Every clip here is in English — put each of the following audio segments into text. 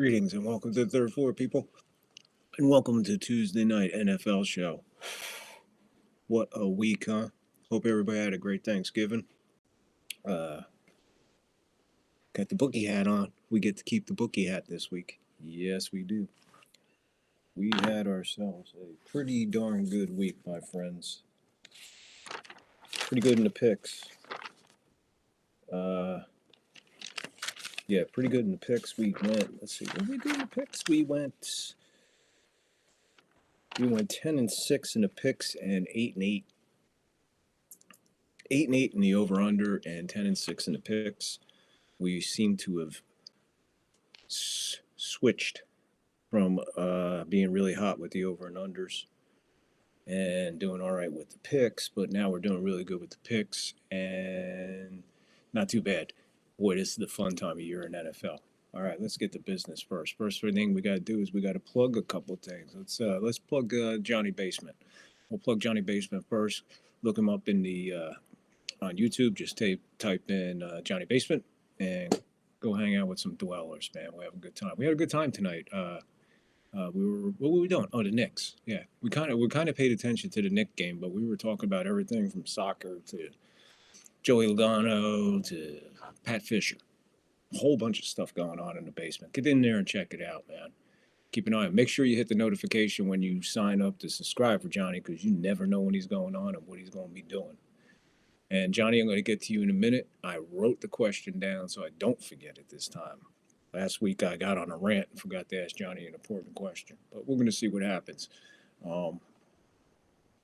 Greetings and welcome to the third floor, people. And welcome to Tuesday night NFL show. What a week, huh? Hope everybody had a great Thanksgiving. Got the bookie hat on. We get to keep the bookie hat this week. Yes, we do. We had ourselves a pretty darn good week, my friends. Pretty good in the picks. Yeah, pretty good in the picks. We went, let's see, what did we do in the picks? We went 10-6 in the picks and 8-8. 8-8 in the over/under and 10-6 in the picks. We seem to have switched from being really hot with the over and unders and doing all right with the picks, but now we're doing really good with the picks and not too bad. Boy, this is the fun time of year in NFL. All right, let's get to business first. First thing we got to do is we got to plug a couple of things. Let's plug Johnny Basement. We'll plug Johnny Basement first. Look him up in the on YouTube. Just type in Johnny Basement and go hang out with some dwellers, man. We have a good time. We had a good time tonight. What were we doing? Oh, the Knicks. Yeah, we kind of paid attention to the Knicks game, but we were talking about everything from soccer to Joey Logano to Pat Fisher. A whole bunch of stuff going on in the basement. Get in there and check it out, man. Keep an eye on. Make sure you hit the notification when you sign up to subscribe for Johnny, because you never know when he's going on and what he's going to be doing. And Johnny, I'm going to get to you in a minute. I wrote the question down so I don't forget it this time. Last week I got on a rant and forgot to ask Johnny an important question, but we're going to see what happens.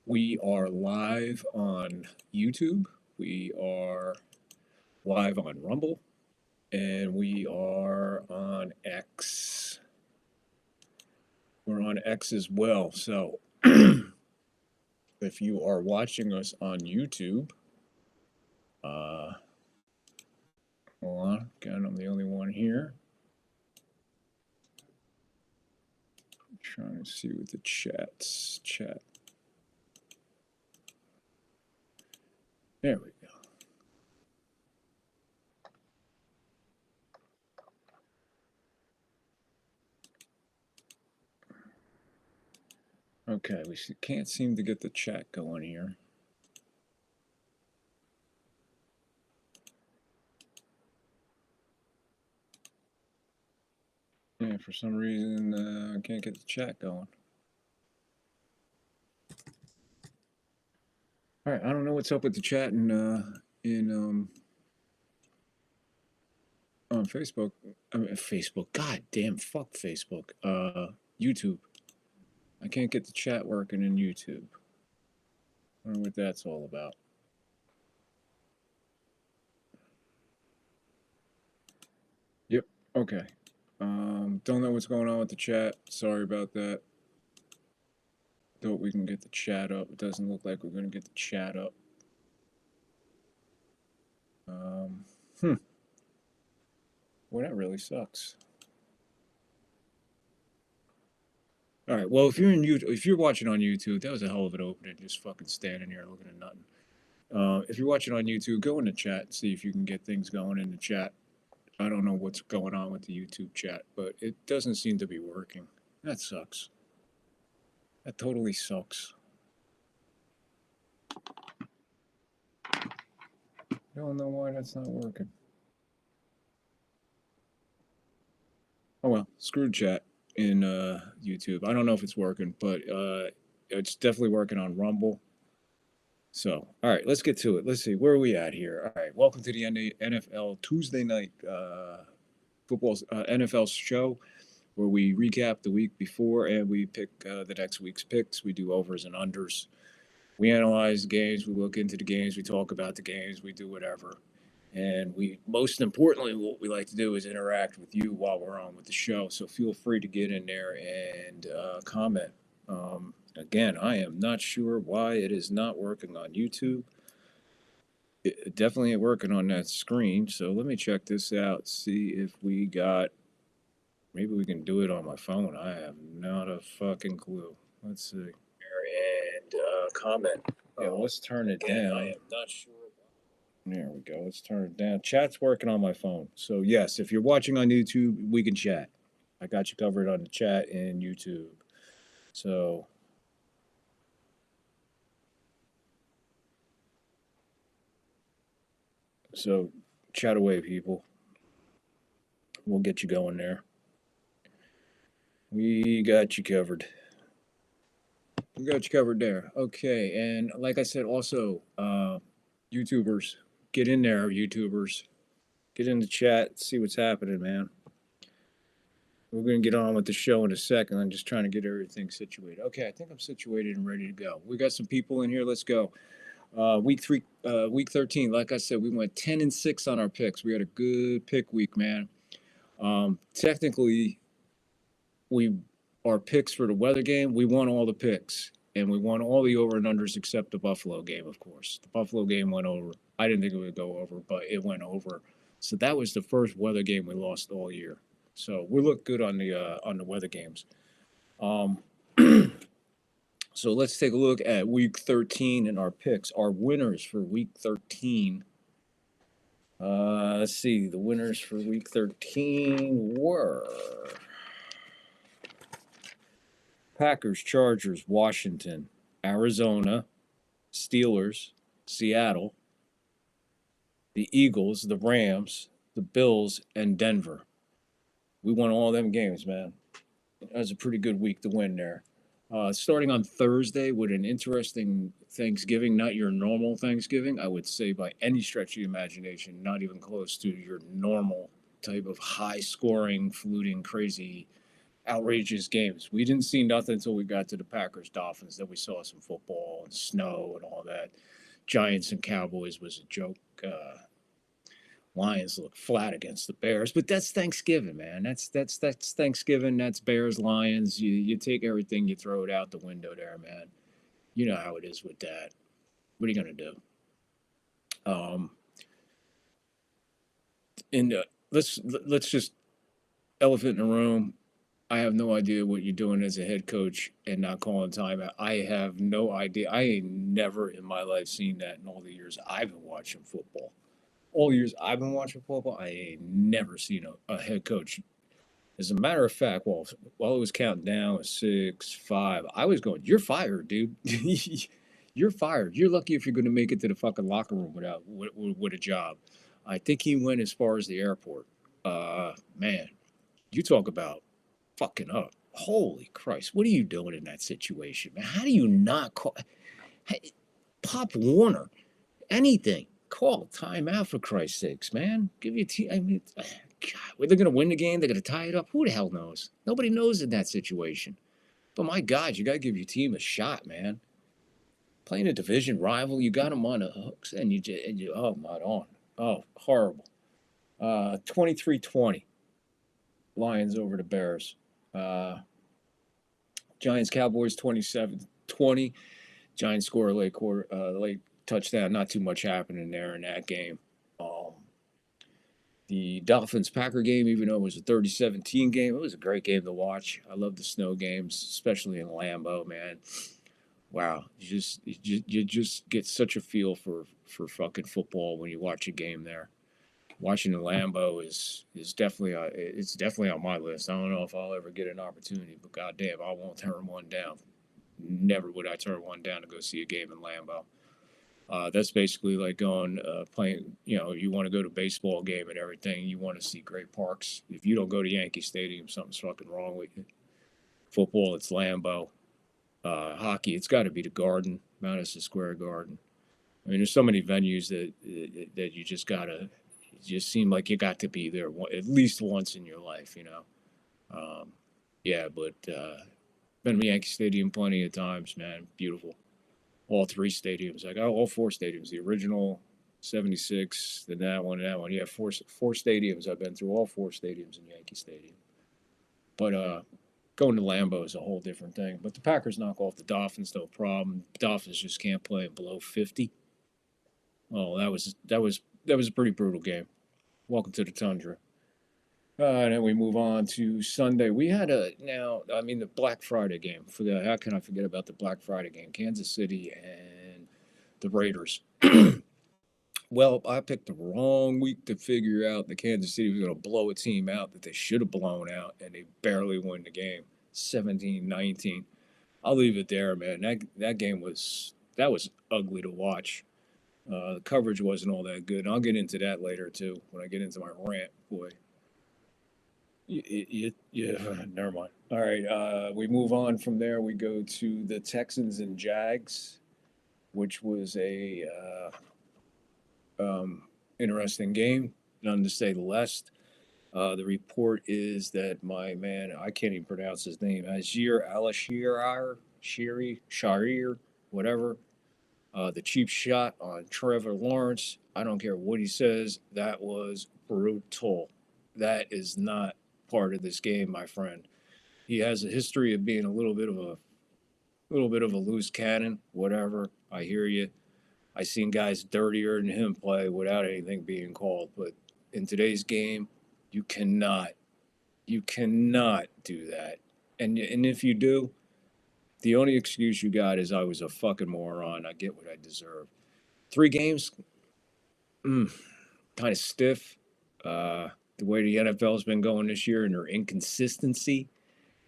We are live on YouTube. We are live on Rumble. And we are on X. We're on X as well. So if you are watching us on YouTube, hold on. Again, I'm the only one here. I'm trying to see what the chat. There we go. Okay, we can't seem to get the chat going here. Yeah, for some reason, I can't get the chat going. All right, I don't know what's up with the chat on Facebook. I mean, Facebook. God damn, fuck Facebook. YouTube. I can't get the chat working in YouTube. I don't know what that's all about. Yep. Okay. Don't know what's going on with the chat. Sorry about that. Thought we can get the chat up. It doesn't look like we're going to get the chat up. Well, that really sucks. All right. Well, if you're watching on YouTube, that was a hell of an opening. Just fucking standing here looking at nothing. If you're watching on YouTube, go in the chat and see if you can get things going in the chat. I don't know what's going on with the YouTube chat, but it doesn't seem to be working. That sucks. That totally sucks. I don't know why that's not working. Oh well, screw chat in YouTube. I don't know if it's working, but it's definitely working on Rumble. So, all right, let's get to it. Let's see, where are we at here? All right, welcome to the NFL Tuesday night football NFL show, where we recap the week before and we pick the next week's picks. We do overs and unders. We analyze the games. We look into the games. We talk about the games. We do whatever. And we, most importantly, what we like to do is interact with you while we're on with the show. So feel free to get in there and comment. Again, I am not sure why it is not working on YouTube. It definitely ain't working on that screen. So let me check this out. See if we got. Maybe we can do it on my phone. I have not a fucking clue. Let's see. And comment. Yeah, let's turn it down. I am not sure. There we go. Let's turn it down. Chat's working on my phone. So, yes, if you're watching on YouTube, we can chat. I got you covered on the chat and YouTube. So, so chat away, people. We'll get you going there. We got you covered. We got you covered there. Okay, and like I said, also, YouTubers, get in there, YouTubers. Get in the chat, see what's happening, man. We're going to get on with the show in a second. I'm just trying to get everything situated. Okay, I think I'm situated and ready to go. We got some people in here. Let's go. Week 13. Like I said, we went 10-6 on our picks. We had a good pick week, man. Technically, we our picks for the weather game. We won all the picks, and we won all the over and unders except the Buffalo game, of course. The Buffalo game went over. I didn't think it would go over, but it went over. So that was the first weather game we lost all year. So we look good on the weather games. So let's take a look at week 13 and our picks. Our winners for week 13. Let's see. The winners for week 13 were Packers, Chargers, Washington, Arizona, Steelers, Seattle, the Eagles, the Rams, the Bills, and Denver. We won all them games, man. That was a pretty good week to win there. Starting on Thursday with an interesting Thanksgiving, not your normal Thanksgiving, I would say by any stretch of the imagination, not even close to your normal type of high scoring, fluting, crazy, outrageous games. We didn't see nothing until we got to the Packers Dolphins. Then we saw some football and snow and all that. Giants and Cowboys was a joke. Lions look flat against the Bears, but that's Thanksgiving, man. That's Thanksgiving. That's Bears Lions. You take everything, you throw it out the window there, man. You know how it is with that. What are you gonna do? And let's just elephant in the room. I have no idea what you're doing as a head coach and not calling timeout. I have no idea. I ain't never in my life seen that in all the years I've been watching football. All the years I've been watching football, I ain't never seen a head coach. As a matter of fact, while it was counting down, 6, 5, I was going, "You're fired, dude. You're fired. You're lucky if you're going to make it to the fucking locker room with a job." I think he went as far as the airport. Man, you talk about fucking up. Holy Christ, what are you doing in that situation, man? How do you not call Pop Warner? Anything? Call timeout for Christ's sakes, man. Give your team. I mean, God, they're going to win the game. They're going to tie it up. Who the hell knows? Nobody knows in that situation. But my God, you got to give your team a shot, man. Playing a division rival, you got them on the hooks, and you oh my on. Oh, horrible. 23-20. Lions over the Bears. Giants Cowboys 27-20. Giants score a late touchdown. Not too much happening there in that game. The Dolphins Packer game, even though it was a 30-17 game, it was a great game to watch. I love the snow games, especially in Lambeau, man. Wow, you just get such a feel for fucking football when you watch a game there. Watching the Lambeau is definitely it's definitely on my list. I don't know if I'll ever get an opportunity, but goddamn, I won't turn one down. Never would I turn one down to go see a game in Lambeau. That's basically like going playing. You know, you want to go to a baseball game and everything. You want to see great parks. If you don't go to Yankee Stadium, something's fucking wrong with you. Football, it's Lambeau. Hockey, it's got to be the Garden, Madison Square Garden. I mean, there's so many venues that you just gotta. It just seem like you got to be there at least once in your life, you know. Yeah, but been to Yankee Stadium plenty of times, man. Beautiful. All three stadiums. I got all four stadiums. The original 76, then that one, and that one. Yeah, four stadiums. I've been through all four stadiums in Yankee Stadium. But going to Lambeau is a whole different thing. But the Packers knock off the Dolphins, no problem. Dolphins just can't play below 50. Oh, that was a pretty brutal game. Welcome to the Tundra. And then we move on to Sunday. We had the Black Friday game. How can I forget about the Black Friday game? Kansas City and the Raiders. Well, I picked the wrong week to figure out that Kansas City was going to blow a team out that they should have blown out, and they barely won the game, 17-19. I'll leave it there, man. That game was ugly to watch. The coverage wasn't all that good. And I'll get into that later too when I get into my rant. Boy, yeah, never mind. All right, we move on from there. We go to the Texans and Jags, which was a interesting game, none to say the less. The report is that my man, I can't even pronounce his name, Azir Alashir, Sharir, whatever, the cheap shot on Trevor Lawrence. I don't care what he says. That was brutal. That is not part of this game, my friend. He has a history of being a little bit of a loose cannon. Whatever. I hear you. I seen guys dirtier than him play without anything being called. But in today's game, you cannot, you cannot do that. And if you do, the only excuse you got is I was a fucking moron. I get what I deserve. 3 games, mm, kind of stiff. The way the NFL's been going this year and their inconsistency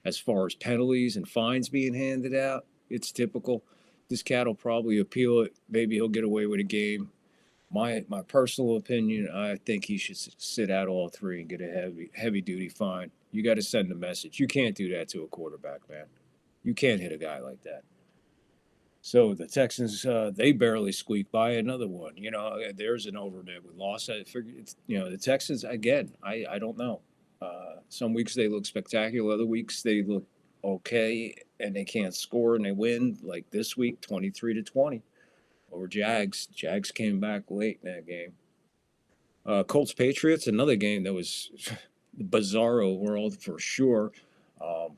as far as penalties and fines being handed out, it's typical. This cat will probably appeal it. Maybe he'll get away with a game. My personal opinion, I think he should sit out all 3 and get a heavy duty fine. You got to send a message. You can't do that to a quarterback, man. You can't hit a guy like that. So the Texans, they barely squeaked by another one. There's an over that we lost. I figured, the Texans again. I don't know. Some weeks they look spectacular. Other weeks they look okay, and they can't score and they win. Like this week, 23-20 over Jags. Jags came back late in that game. Colts Patriots, another game that was bizarro world for sure. Um,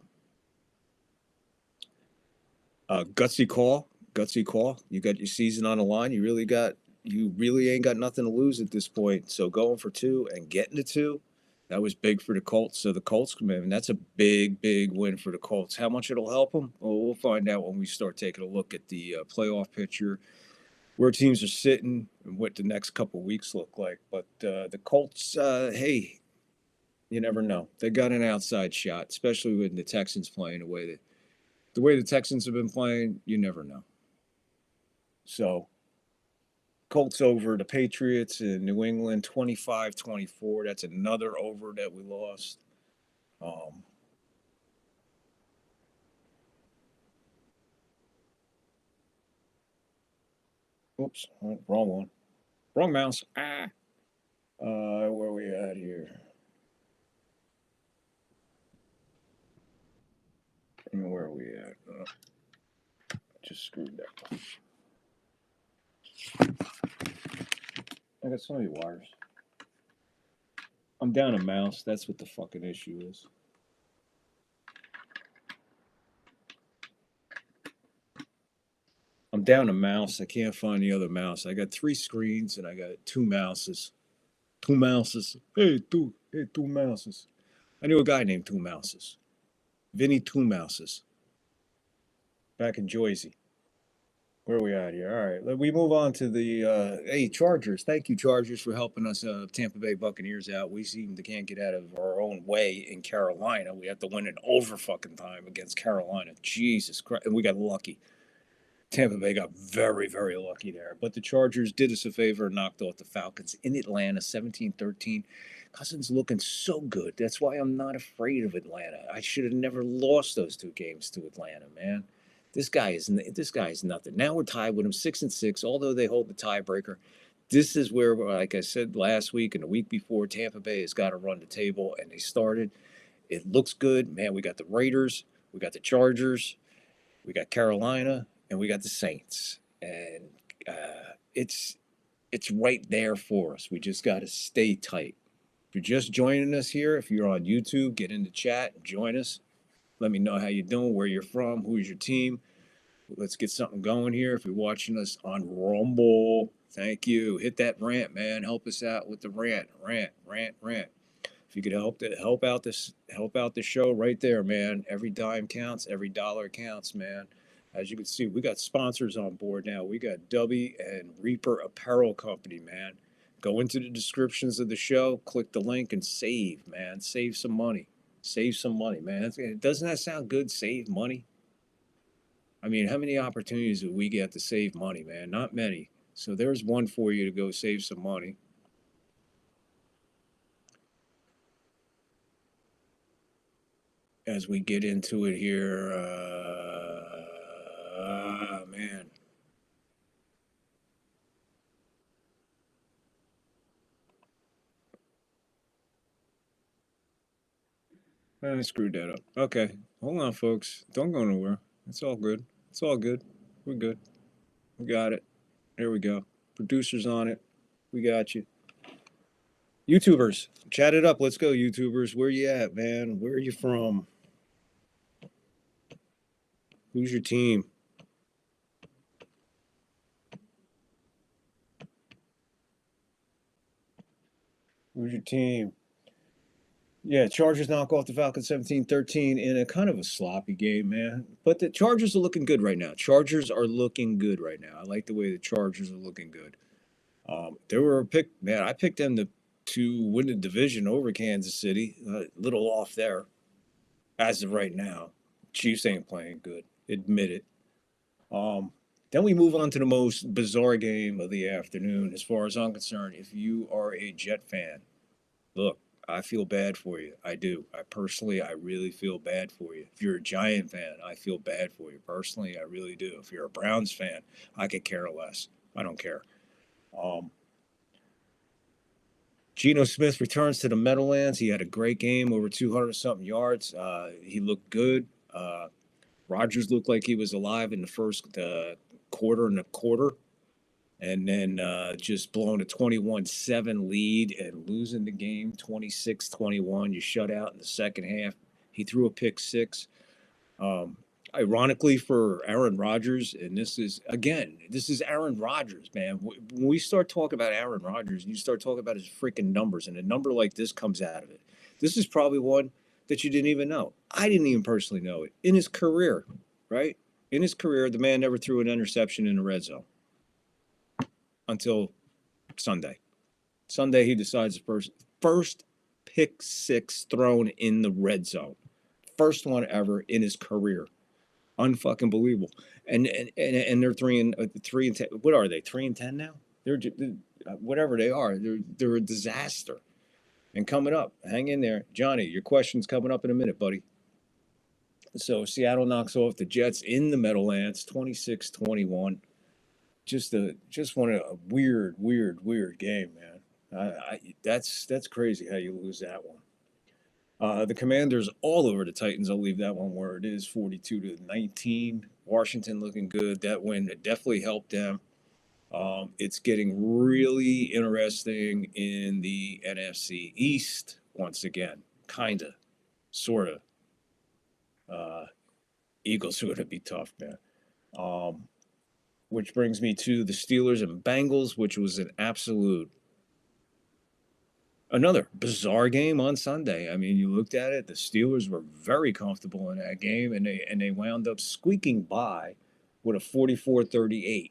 gutsy call. You got your season on the line. You really ain't got nothing to lose at this point. So going for 2 and getting to 2, that was big for the Colts. So the Colts, man, that's a big, big win for the Colts. How much it'll help them? Well, we'll find out when we start taking a look at the playoff picture, where teams are sitting, and what the next couple of weeks look like. But the Colts, hey, you never know. They got an outside shot, especially with the Texans playing the way the Texans have been playing. You never know. So Colts over the Patriots in New England, 25-24. That's another over that we lost. Um, Oops, wrong one. Wrong mouse. Ah. Where are we at here? Where are we at? Just screwed that. I got so many wires. I'm down a mouse. That's what the fucking issue is. I'm down a mouse. I can't find the other mouse. I got 3 screens and I got 2 mouses. 2 mouses. Hey, 2 mouses. I knew a guy named 2 Mouses. Vinny 2 Mouses. Back in Jersey. Where are we at here? All right, we move on to the Chargers. Thank you, Chargers, for helping us Tampa Bay Buccaneers out. We seem to can't get out of our own way in Carolina. We have to win it over fucking time against Carolina. Jesus Christ, and we got lucky. Tampa Bay got very, very lucky there. But the Chargers did us a favor and knocked off the Falcons in Atlanta 17-13. Cousins looking so good. That's why I'm not afraid of Atlanta. I should have never lost those 2 games to Atlanta, man. This guy is nothing. Now we're tied with them 6-6, although they hold the tiebreaker. This is where, like I said last week and the week before, Tampa Bay has got to run the table, and they started. It looks good, man. We got the Raiders, we got the Chargers, we got Carolina, and we got the Saints, and it's right there for us. We just got to stay tight. If you're just joining us here, if you're on YouTube, get in the chat and join us. Let me know how you're doing, where you're from, who's your team. Let's get something going here. If you're watching us on Rumble, thank you. Hit that rant, man. Help us out with the rant. If you could help out the show right there, man. Every dime counts. Every dollar counts, man. As you can see, we got sponsors on board now. We got Dubby and Reaper Apparel Company, man. Go into the descriptions of the show, click the link, and save, man. Save some money. Save some money, man. Doesn't that sound good? Save money. I mean, how many opportunities do we get to save money, man? Not many. So there's one for you to go save some money. As we get into it here, man. I screwed that up. Okay, hold on, folks. Don't go nowhere. It's all good. It's all good. We're good. We got it. There we go. Producers on it. We got you. YouTubers, chat it up. Let's go, YouTubers. Where you at, man? Where are you from? Who's your team? Who's your team? Yeah, Chargers knock off the Falcons 17-13 in a kind of a sloppy game, man. But the Chargers are looking good right now. Chargers are looking good right now. I like the way the Chargers are looking good. They were a pick, man. I picked them to win the division over Kansas City. A little off there as of right now. Chiefs ain't playing good. Admit it. Um, then we move on to the most bizarre game of the afternoon, as far as I'm concerned. If you are a Jet fan, look, I feel bad for you. I do. I really feel bad for you. If you're a Giant fan, I feel bad for you. Personally, I really do. If you're a Browns fan, I could care less. I don't care. Um, Geno Smith returns to the Meadowlands. He had a great game, over 200 something yards. He looked good. Rodgers looked like he was alive in the first quarter and a quarter, and then just blowing a 21-7 lead and losing the game 26-21. You shut out in the second half. He threw a pick six. Um, Ironically for Aaron Rodgers, and this is Aaron Rodgers, man. When we start talking about Aaron Rodgers, you start talking about his freaking numbers, and a number like this comes out of it. This is probably one that you didn't even know. I didn't even personally know it. In his career, right? In his career, the man never threw an interception in the red zone until Sunday. Sunday, he decides first pick six thrown in the red zone. First one ever in his career. Unfucking believable. And they're 3-10. What are they? 3-10 now? They're whatever they are. They're a disaster. And coming up, hang in there, Johnny. Your question's coming up in a minute, buddy. So Seattle knocks off the Jets in the Meadowlands, 26-21. Just one a weird game, man. That's crazy how you lose that one. The Commanders all over the Titans. I'll leave that one where it is, 42-19. Washington looking good. That win definitely helped them. It's getting really interesting in the NFC East once again. Kinda, sorta. Uh, Eagles are going to be tough, man. Um, which brings me to the Steelers and Bengals, which was an absolute another bizarre game on Sunday. I mean, you looked at it; the Steelers were very comfortable in that game, and they wound up squeaking by with a 44-38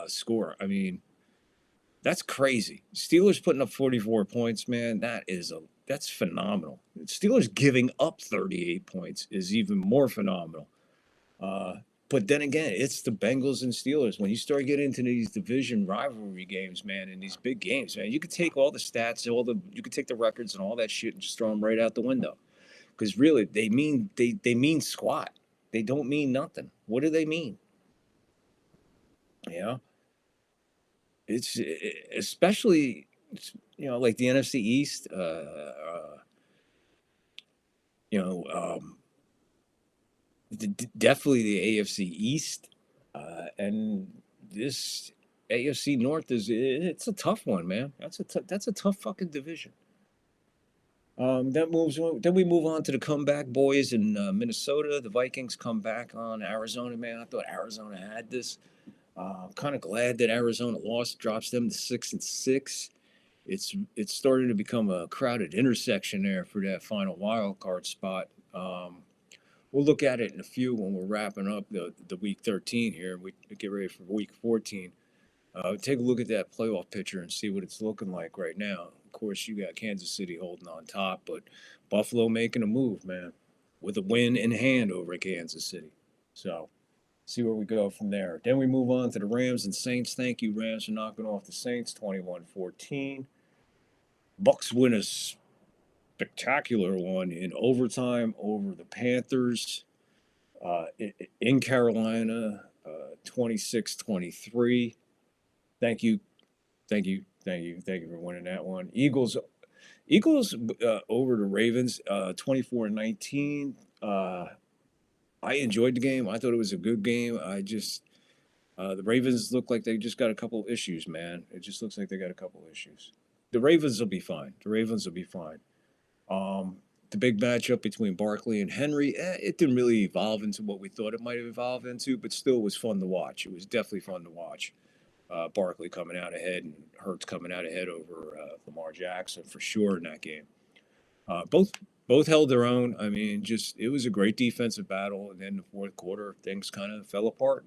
score. I mean, that's crazy. Steelers putting up 44 points, man. That's phenomenal. Steelers giving up 38 points is even more phenomenal. Uh, but then again, it's the Bengals and Steelers. When you start getting into these division rivalry games, man, and these big games, man, you could take all the stats, you could take the records and all that shit and just throw them right out the window. Because really, they mean squat. They don't mean nothing. What do they mean? You know, it's especially like the NFC East. You know, definitely the AFC East, and this AFC North it's a tough one, man. That's a tough fucking division. Then we move on to the comeback boys in Minnesota. The Vikings come back on Arizona, man. I thought Arizona had this. I'm kind of glad that Arizona lost, drops them to 6-6. It's starting to become a crowded intersection there for that final wild card spot. We'll look at it in a few when we're wrapping up the week 13 here. We get ready for week 14. Take a look at that playoff picture and see what it's looking like right now. Of course, you got Kansas City holding on top, but Buffalo making a move, man, with a win in hand over Kansas City. So, see where we go from there. Then we move on to the Rams and Saints. Thank you, Rams, for knocking off the Saints 21-14. Bucks win a spectacular one in overtime over the Panthers in Carolina, 26-23. Thank you, thank you for winning that one. Eagles over the Ravens, 24-19. I enjoyed the game. I thought it was a good game. The Ravens look like they just got a couple issues, man. It just looks like they got a couple issues. The Ravens will be fine. The Ravens will be fine. Um, the big matchup between Barkley and Henry, it didn't really evolve into what we thought it might have evolved into, but still was fun to watch. It was definitely fun to watch. Barkley coming out ahead and Hurts coming out ahead over Lamar Jackson for sure in that game. Both held their own. I mean, just it was a great defensive battle, and then the fourth quarter things kind of fell apart.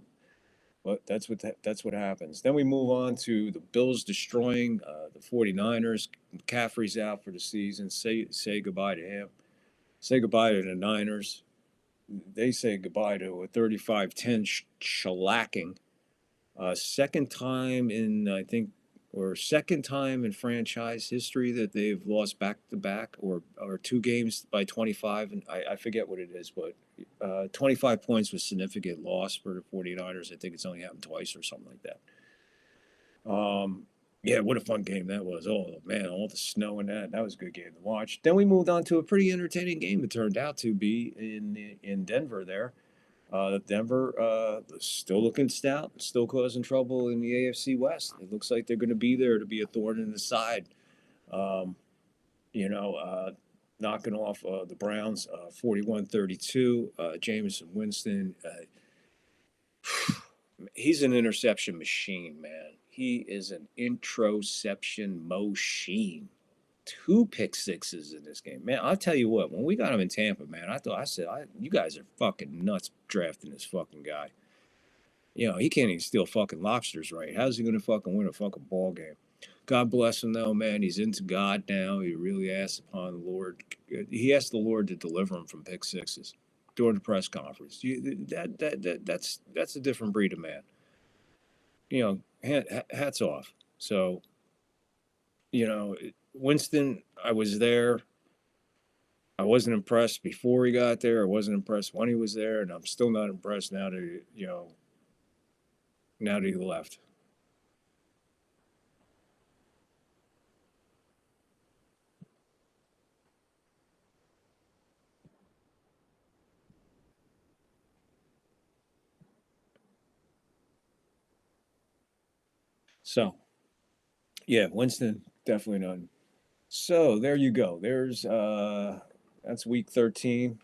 But that's what happens. Then we move on to the Bills destroying the 49ers. McCaffrey's out for the season. Say goodbye to him. Say goodbye to the Niners. They say goodbye to a 35-10 shellacking. Second time in I think or second time in franchise history that they've lost back to back or two games by 25, and I forget what it is, but 25 points was significant loss for the 49ers. I think it's only happened twice or something like that. Yeah, what a fun game that was. Oh man, all the snow and that was a good game to watch. Then we moved on to a pretty entertaining game. It turned out to be in Denver there. Denver still looking stout, still causing trouble in the AFC West. It looks like they're going to be there to be a thorn in the side. Um, you know, knocking off the Browns 41-32. Jameson Winston, he's an interception machine, man. He is an introception machine. Two pick sixes in this game, man. I'll tell you what. When we got him in Tampa, man, I said, you guys are fucking nuts drafting this fucking guy. You know, he can't even steal fucking lobsters right. How's he gonna fucking win a fucking ball game? God bless him though, man. He's into God now. He really asks upon the Lord. He asked the Lord to deliver him from pick sixes during the press conference. That's a different breed of man. You know, hats off. So, you know, Winston, I was there. I wasn't impressed before he got there. I wasn't impressed when he was there, and I'm still not impressed now that now that he left. So yeah, Winston definitely not. So there you go. There's that's week 13.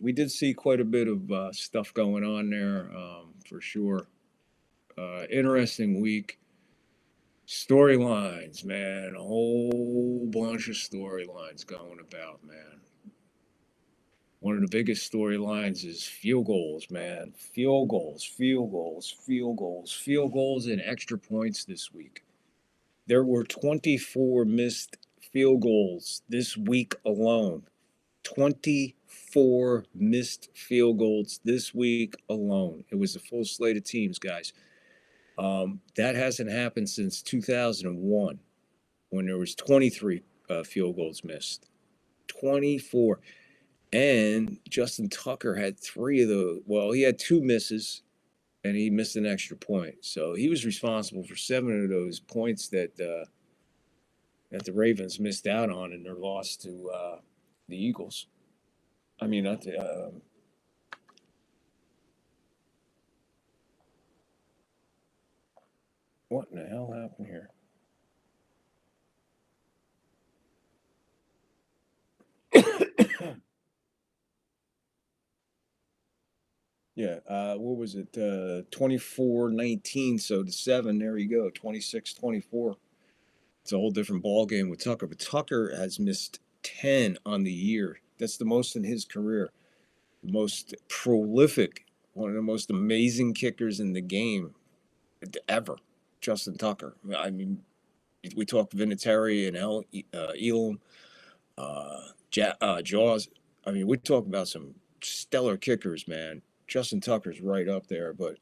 We did see quite a bit of stuff going on there for sure. Interesting week. Storylines, man. A whole bunch of storylines going about, man. One of the biggest storylines is field goals, man. Field goals, field goals, field goals, field goals, and extra points this week. There were 24 missed field goals this week alone. 24 missed field goals this week alone. It was a full slate of teams, guys. That hasn't happened since 2001 when there was 23 field goals missed. 24. And Justin Tucker had three of those. Well, he had two misses, and he missed an extra point. So he was responsible for seven of those points that the Ravens missed out on in their loss to the Eagles. I mean, not the, what in the hell happened here? Yeah, what was it? 24-19. So the seven, there you go. 26-24. It's a whole different ball game with Tucker. But Tucker has missed 10 on the year. That's the most in his career. The most prolific, one of the most amazing kickers in the game ever. Justin Tucker. I mean, we talked Vinatieri and Elam, Jaws. I mean, we talk about some stellar kickers, man. Justin Tucker's right up there, but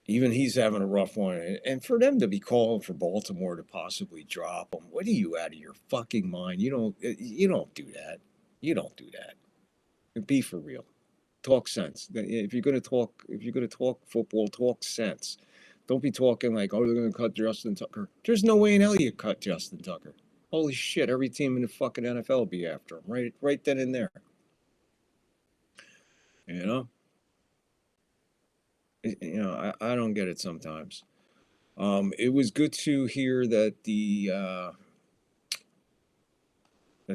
even he's having a rough one. And for them to be calling for Baltimore to possibly drop him, what are you out of your fucking mind? You don't do that. You don't do that. Be for real. Talk sense. If you're gonna talk football, talk sense. Don't be talking like, oh, they're gonna cut Justin Tucker. There's no way in hell you cut Justin Tucker. Holy shit! Every team in the fucking NFL will be after him, right then and there. You know, I don't get it sometimes. It was good to hear that the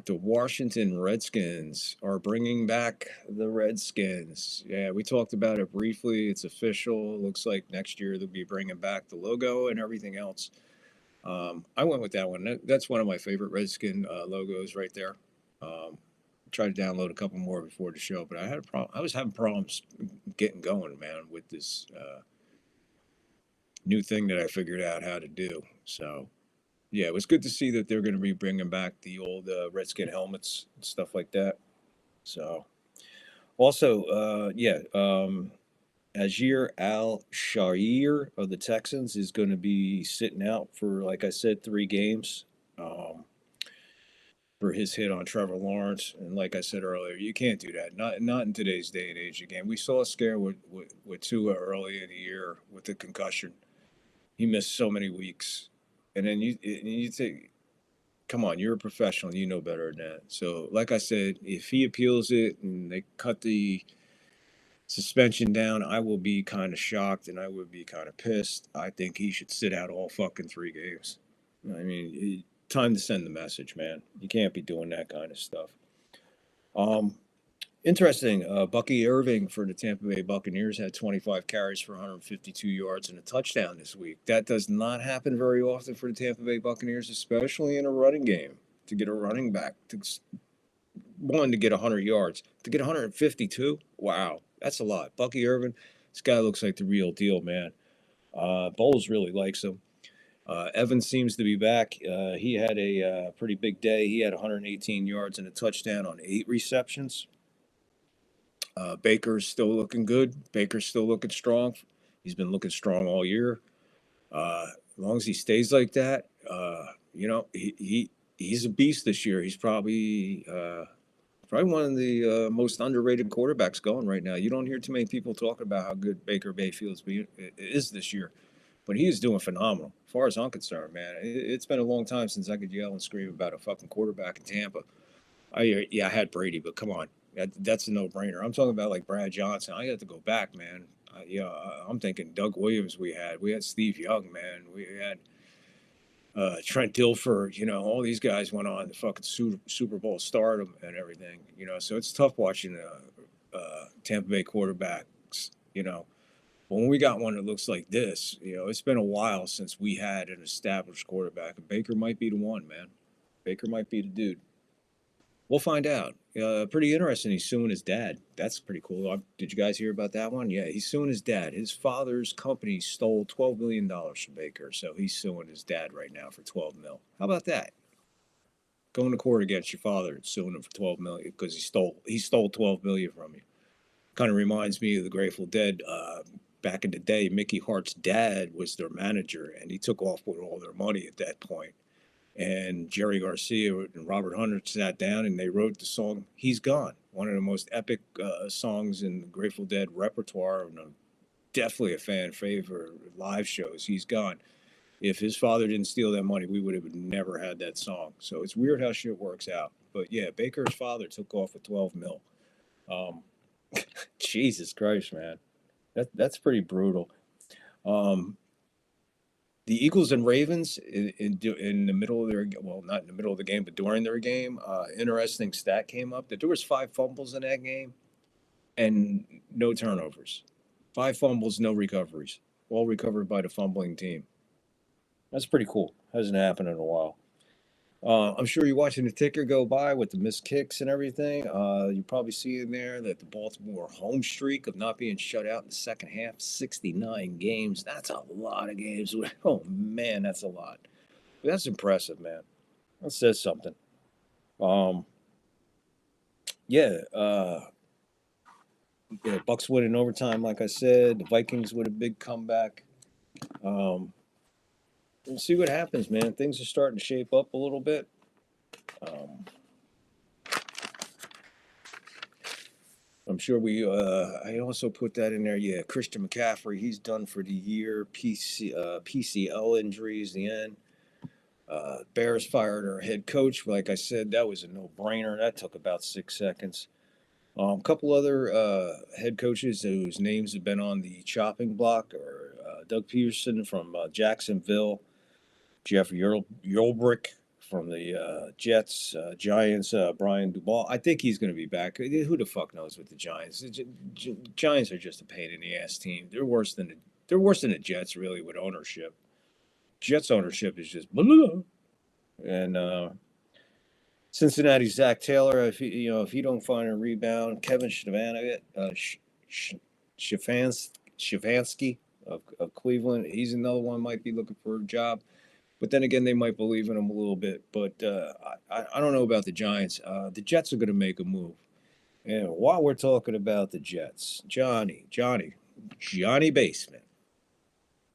Washington Redskins are bringing back the Redskins. Yeah, we talked about it briefly. It's official. It looks like next year they'll be bringing back the logo and everything else. I went with that one. That's one of my favorite Redskin logos right there. Um, Tried to download a couple more before the show, but I was having problems getting going, man, with this new thing that I figured out how to do. So yeah, it was good to see that they're going to be bringing back the old Redskin helmets and stuff like that. So also, Ajir Al Shair of the Texans is going to be sitting out for, like I said, 3 games um, for his hit on Trevor Lawrence. And like I said earlier, you can't do that. Not in today's day and age. Again, we saw a scare with Tua early in the year with the concussion. He missed so many weeks, and then you think, come on, you're a professional, you know better than that. So, like I said, if he appeals it and they cut the suspension down, I will be kind of shocked and I would be kind of pissed. I think he should sit out all fucking 3 games. I mean, time to send the message, man. You can't be doing that kind of stuff. Um, Interesting. Bucky Irving for the Tampa Bay Buccaneers had 25 carries for 152 yards and a touchdown this week. That does not happen very often for the Tampa Bay Buccaneers, especially in a running game. To get a running back to get 100 yards, to get 152, wow, that's a lot. Bucky Irving, this guy looks like the real deal, man. Bowles really likes him. Evans seems to be back. He had a pretty big day. He had 118 yards and a touchdown on 8 receptions. Baker's still looking good. Baker's still looking strong. He's been looking strong all year. As long as he stays like that, he's a beast this year. He's probably one of the most underrated quarterbacks going right now. You don't hear too many people talking about how good Baker Mayfield is this year, but he is doing phenomenal. As far as I'm concerned, man, it's been a long time since I could yell and scream about a fucking quarterback in Tampa. I had Brady, but come on, that's a no-brainer. I'm talking about like Brad Johnson. I got to go back, man. I'm thinking Doug Williams. We had Steve Young, man. We had Trent Dilfer. All these guys went on the fucking Super Bowl stardom and everything. So it's tough watching Tampa Bay quarterbacks. But when we got one that looks like this, it's been a while since we had an established quarterback. And Baker might be the one, man. Baker might be the dude. We'll find out. Pretty interesting. He's suing his dad. That's pretty cool. Did you guys hear about that one? Yeah, he's suing his dad. His father's company stole $12 million from Baker, so he's suing his dad right now for 12 mil. How about that? Going to court against your father and suing him for 12 million because he stole 12 million from you. Kind of reminds me of the Grateful Dead. Back in the day, Mickey Hart's dad was their manager, and he took off with all their money at that point. And Jerry Garcia and Robert Hunter sat down and they wrote the song "He's Gone," one of the most epic songs in the Grateful Dead repertoire, and definitely a fan favorite live shows. "He's Gone." If his father didn't steal that money, we would have never had that song. So it's weird how shit works out. But yeah, Baker's father took off with 12 mil. Um, Jesus Christ, man, that's pretty brutal. Um, the Eagles and Ravens in the middle of their, well, not in the middle of the game, but during their game, interesting stat came up that there was 5 fumbles in that game and no turnovers. 5 fumbles, no recoveries, all recovered by the fumbling team. That's pretty cool. Hasn't happened in a while. I'm sure you're watching the ticker go by with the missed kicks and everything. You probably see in there that the Baltimore home streak of not being shut out in the second half, 69 games. That's a lot of games. Oh man, that's a lot. That's impressive, man. That says something. Um, yeah, yeah, Bucks win in overtime, like I said. The Vikings with a big comeback. Um, we'll see what happens, man. Things are starting to shape up a little bit. Um, I'm sure we. I also put that in there. Yeah, Christian McCaffrey, he's done for the year. PCL injuries, the end. Bears fired our head coach. Like I said, that was a no-brainer. That took about 6 seconds. A couple other head coaches whose names have been on the chopping block are Doug Peterson from Jacksonville, Jeff Ulbrich from the Jets, Giants, Brian Dubal. I think he's going to be back. Who the fuck knows with the Giants? The Giants are just a pain in the ass team. They're worse than the Jets really with ownership. Jets ownership is just blah. And Cincinnati Zach Taylor, if he don't find a rebound, Kevin Stefanski of Cleveland, he's another one might be looking for a job. But then again, they might believe in him a little bit. But I don't know about the Giants. The Jets are going to make a move. And while we're talking about the Jets, Johnny Basement.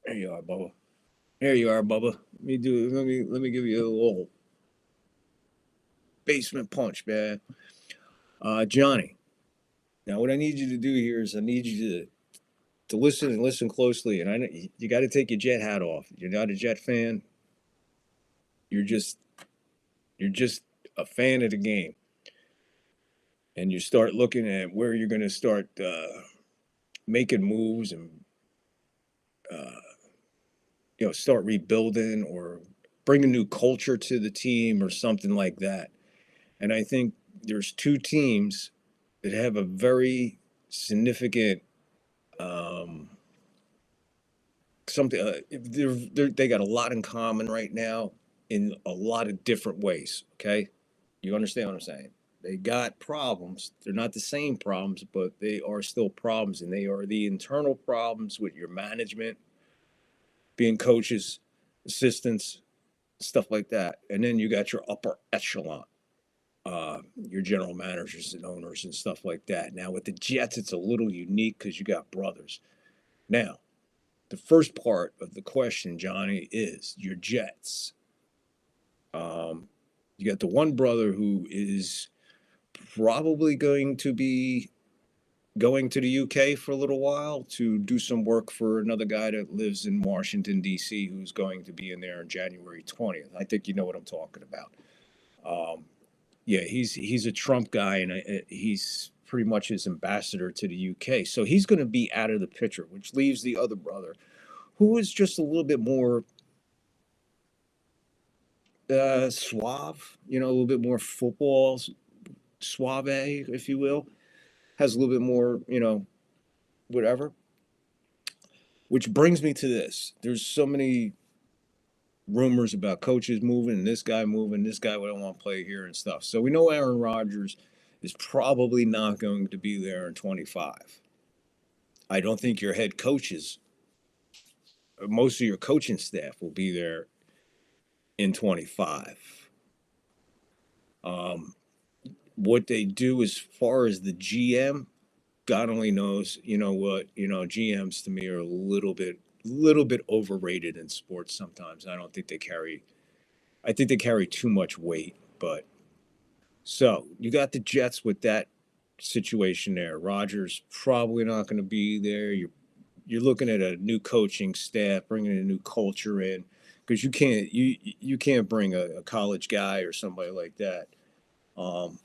There you are, Bubba. There you are, Bubba. Let me give you a little basement punch, man. Johnny. Now, what I need you to do here is I need you to listen and listen closely. And I know you got to take your Jet hat off. You're not a Jet fan. You're just you're just a fan of the game. And you start looking at where you're going to start making moves and uh, start rebuilding or bring a new culture to the team or something like that. And I think there's two teams that have a very significant um, something. They got a lot in common right now in a lot of different ways. Okay, you understand what I'm saying? They got problems. They're not the same problems, but they are still problems, and they are the internal problems with your management, being coaches, assistants, stuff like that. And then you got your upper echelon, your general managers and owners and stuff like that. Now with the Jets, it's a little unique because you got brothers. Now, the first part of the question, Johnny, is your Jets. Um, you got the one brother who is probably going to be going to the UK for a little while to do some work for another guy that lives in Washington, D.C., who's going to be in there on January 20th. I think you know what I'm talking about. Um, yeah, he's a Trump guy, and he's pretty much his ambassador to the UK. So he's going to be out of the picture, which leaves the other brother, who is just a little bit more suave, a little bit more football suave, if you will, has a little bit more, whatever. Which brings me to this. There's so many rumors about coaches moving and this guy would want to play here and stuff. So we know Aaron Rodgers is probably not going to be there in 25. I don't think your head coaches, most of your coaching staff will be there in 25. Um, what they do as far as the GM, God only knows. You know what? GMs to me are a little bit overrated in sports sometimes. I don't think they carry. I think they carry too much weight. But so you got the Jets with that situation there. Rodgers probably not going to be there. You're looking at a new coaching staff, bringing a new culture in, because you can't bring a college guy or somebody like that. Um,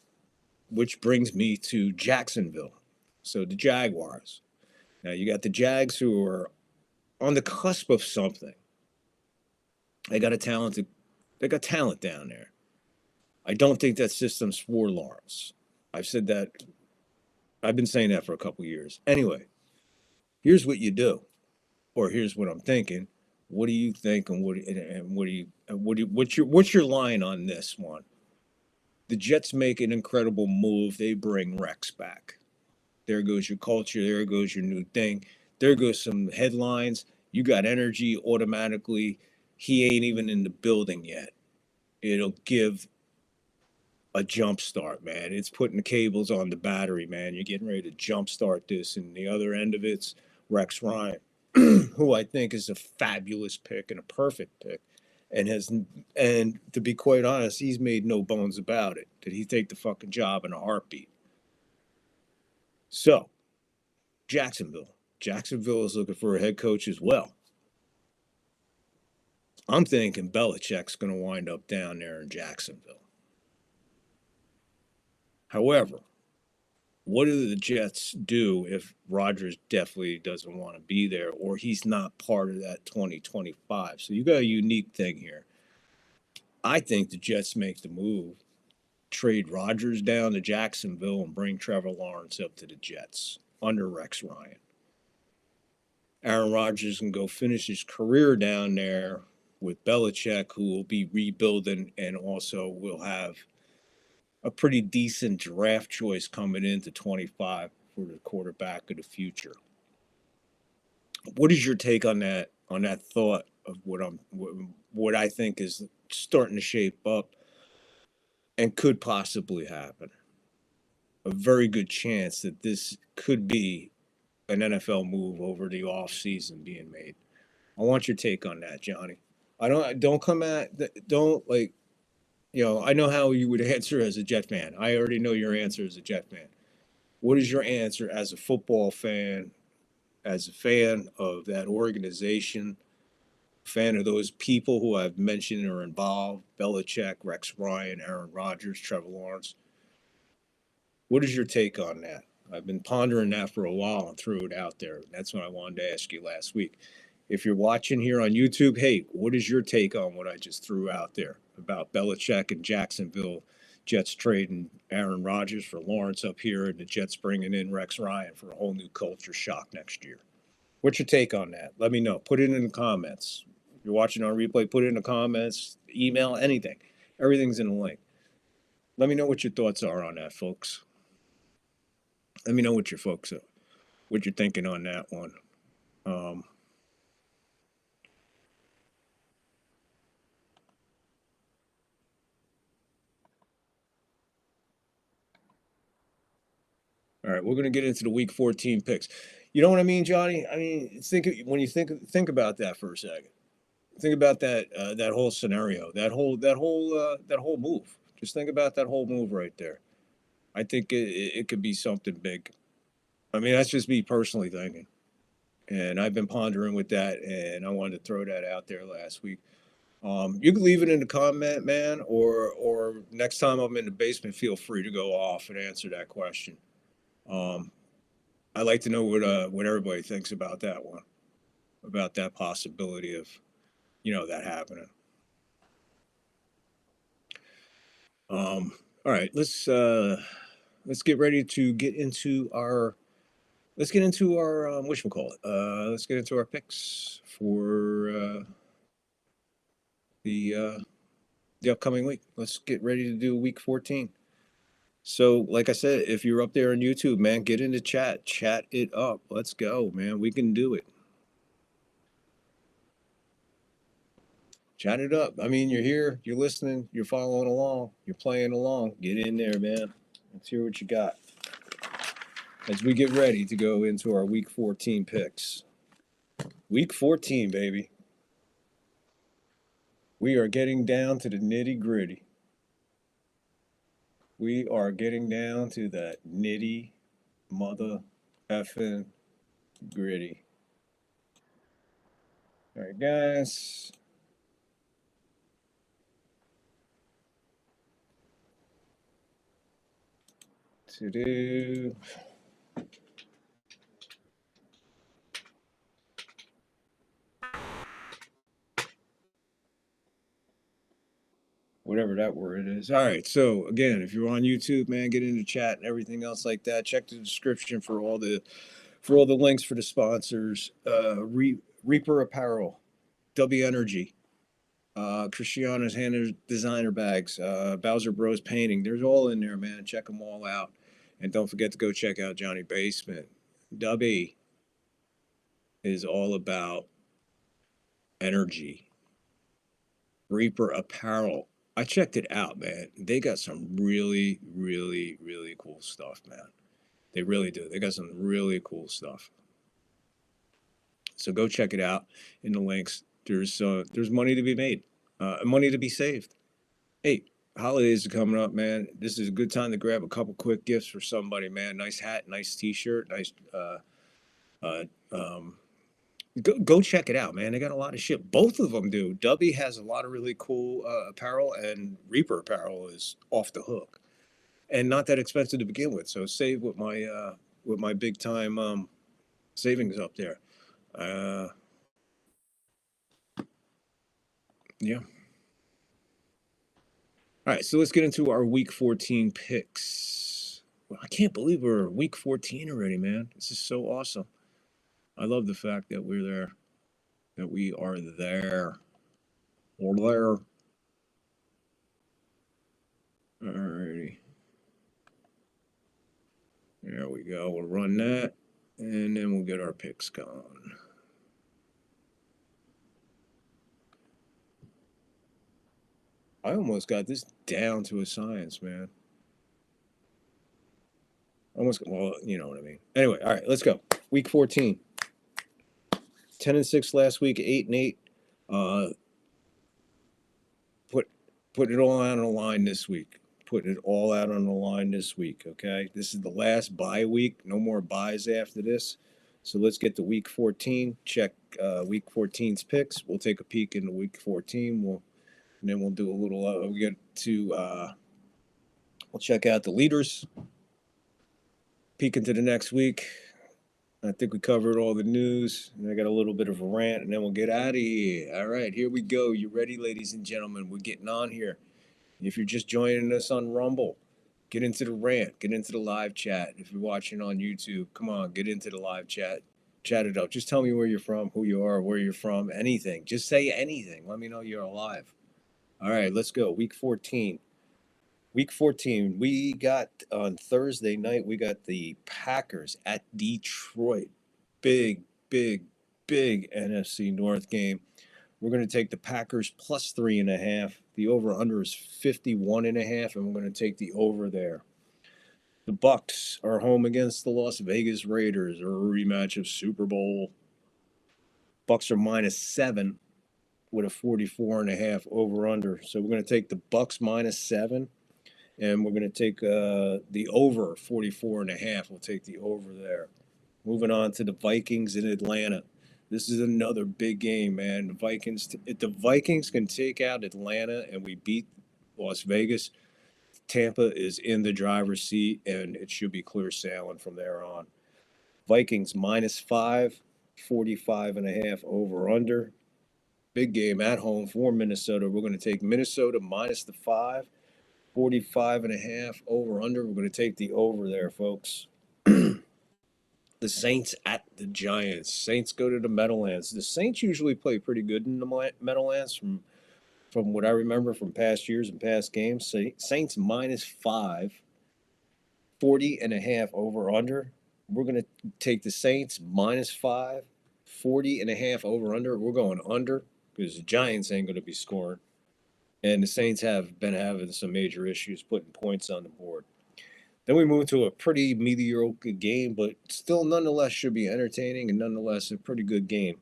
which brings me to Jacksonville. So the Jaguars. Now you got the Jags who are on the cusp of something. They got a talented, they got talent down there. I don't think that system's for Lawrence. I've said that. I've been saying that for a couple of years. Anyway, here's what you do, or here's what I'm thinking. What do you think, and what's your line on this one? The Jets make an incredible move. They bring Rex back. There goes your culture. There goes your new thing. There goes some headlines. You got energy automatically. He ain't even in the building yet. It'll give a jump start, man. It's putting the cables on the battery, man. You're getting ready to jump start this, and the other end of it's Rex Ryan, who I think is a fabulous pick and a perfect pick, and has and to be quite honest, he's made no bones about it that he take the fucking job in a heartbeat. So Jacksonville is looking for a head coach as well. I'm thinking Belichick's going to wind up down there in Jacksonville. However, what do the Jets do if Rodgers definitely doesn't want to be there or he's not part of that 2025? So you got a unique thing here. I think the Jets make the move, trade Rodgers down to Jacksonville and bring Trevor Lawrence up to the Jets under Rex Ryan. Aaron Rodgers can go finish his career down there with Belichick, who will be rebuilding and also will have a pretty decent draft choice coming into 25 for the quarterback of the future. What is your take on that? On that thought of what I think is starting to shape up and could possibly happen. A very good chance that this could be an NFL move over the off season being made. I want your take on that, Johnny. I don't come at don't like I know how you would answer as a Jet fan. I already know your answer as a Jet fan. What is your answer as a football fan, as a fan of that organization, fan of those people who I've mentioned are involved: Belichick, Rex Ryan, Aaron Rodgers, Trevor Lawrence? What is your take on that? I've been pondering that for a while and threw it out there. That's what I wanted to ask you last week. If you're watching here on YouTube, hey, what is your take on what I just threw out there about Belichick and Jacksonville, Jets trading Aaron Rodgers for Lawrence up here, and the Jets bringing in Rex Ryan for a whole new culture shock next year? What's your take on that? Let me know. Put it in the comments. If you're watching on replay, put it in the comments, email, anything. Everything's in the link. Let me know what your thoughts are on that, folks. Let me know what your folks are, what you're thinking on that one. Um, all right, we're gonna get into the Week 14 picks. You know what I mean, Johnny? I mean, when you think about that for a second. Think about that whole scenario, that whole move. Just think about that whole move right there. I think it could be something big. I mean, that's just me personally thinking. And I've been pondering with that, and I wanted to throw that out there last week. You can leave it in the comment, man, or next time I'm in the basement, feel free to go off and answer that question. Um, I'd like to know what everybody thinks about that one, about that possibility of that happening. All right, let's get ready to get into our whatchamacallit. Let's get into our picks for the uh, the upcoming week. Let's get ready to do week 14. So, like I said, if you're up there on YouTube, man, get into chat it up. Let's go, man. We can do it. Chat it up. I mean, you're here, you're listening, you're following along, you're playing along. Get in there, man. Let's hear what you got as we get ready to go into our week 14 picks. Week 14, baby. We are getting down to the nitty gritty. We are getting down to that nitty mother effing gritty. All right, guys. To do. Whatever that word is. All right. So again, if you're on YouTube, man, get into chat and everything else like that. Check the description for all the links for the sponsors. Reaper Apparel W Energy, Christiana's hand designer bags, Bowser Bros painting. There's all in there, man. Check them all out, and don't forget to go check out Johnny Basement. W is all about energy. Reaper Apparel. I checked it out, man. They got some really, really, really cool stuff, man. They really do. They got some really cool stuff. So go check it out in the links. There's money to be made, money to be saved. Hey, holidays are coming up, man. This is a good time to grab a couple quick gifts for somebody, man. Nice hat, nice T-shirt, nice. Uh, um, go check it out, man. They got a lot of shit. Both of them do. Dubby has a lot of really cool apparel, and Reaper apparel is off the hook, and not that expensive to begin with. So save with my big time savings up there. Uh, yeah. All right, so let's get into our week 14 picks. Well, I can't believe we're week 14 already, man. This is so awesome. I love the fact that we're there, that we are there. Or there. Alrighty. There we go. We'll run that, and then we'll get our picks going. I almost got this down to a science, man. Almost, well, you know what I mean. Anyway, all right, let's go. Week 14. 10-6 last week, 8-8. Uh, put it all out on the line this week. Putting it all out on the line this week, okay? This is the last bye week. No more buys after this. So let's get to week 14. Check week 14's picks. We'll take a peek into week 14. And then we'll do a little. We'll get to. We'll check out the leaders. Peek into the next week. I think we covered all the news, and I got a little bit of a rant, and then we'll get out of here. All right, here we go. You ready, ladies and gentlemen? We're getting on here. If you're just joining us on Rumble, get into the rant. Get into the live chat. If you're watching on YouTube, come on, get into the live chat. Chat it up. Just tell me where you're from, who you are, where you're from, anything. Just say anything. Let me know you're alive. All right, let's go. Week 14. Week 14, we got on Thursday night, we got the Packers at Detroit. Big, big, big NFC North game. We're going to take the Packers plus 3.5. The over-under is 51.5, and we're going to take the over there. The Bucks are home against the Las Vegas Raiders, or a rematch of Super Bowl. Bucks are -7 with a 44.5 over-under. So we're going to take the Bucks -7. And we're going to take the over 44.5. We'll take the over there. Moving on to the Vikings in Atlanta. This is another big game, man. The Vikings, if the Vikings can take out Atlanta and we beat Las Vegas, Tampa is in the driver's seat, and it should be clear sailing from there on. Vikings -5, 45.5 over under. Big game at home for Minnesota. We're going to take Minnesota -5. 45.5 over under. We're going to take the over there, folks. The Saints at the Giants. Saints go to the Meadowlands. The Saints usually play pretty good in the Meadowlands from what I remember from past years and past games. Saints -5, 40.5 over under. We're going to take the Saints -5, 40.5 over under. We're going under because the Giants ain't going to be scoring. And the Saints have been having some major issues putting points on the board. Then we move to a pretty mediocre game, but still nonetheless should be entertaining and nonetheless a pretty good game.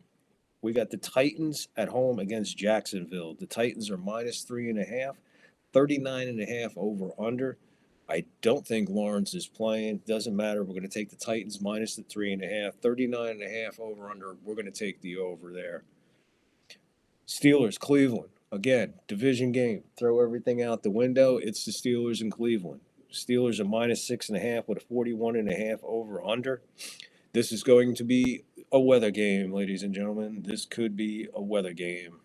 We got the Titans at home against Jacksonville. The Titans are -3.5, 39.5 over under. I don't think Lawrence is playing. Doesn't matter. We're going to take the Titans minus the 3.5, 39.5 over under. We're going to take the over there. Steelers, Cleveland. Again, division game. Throw everything out the window. It's the Steelers in Cleveland. Steelers are -6.5 with a 41.5 over under. This is going to be a weather game, ladies and gentlemen. This could be a weather game.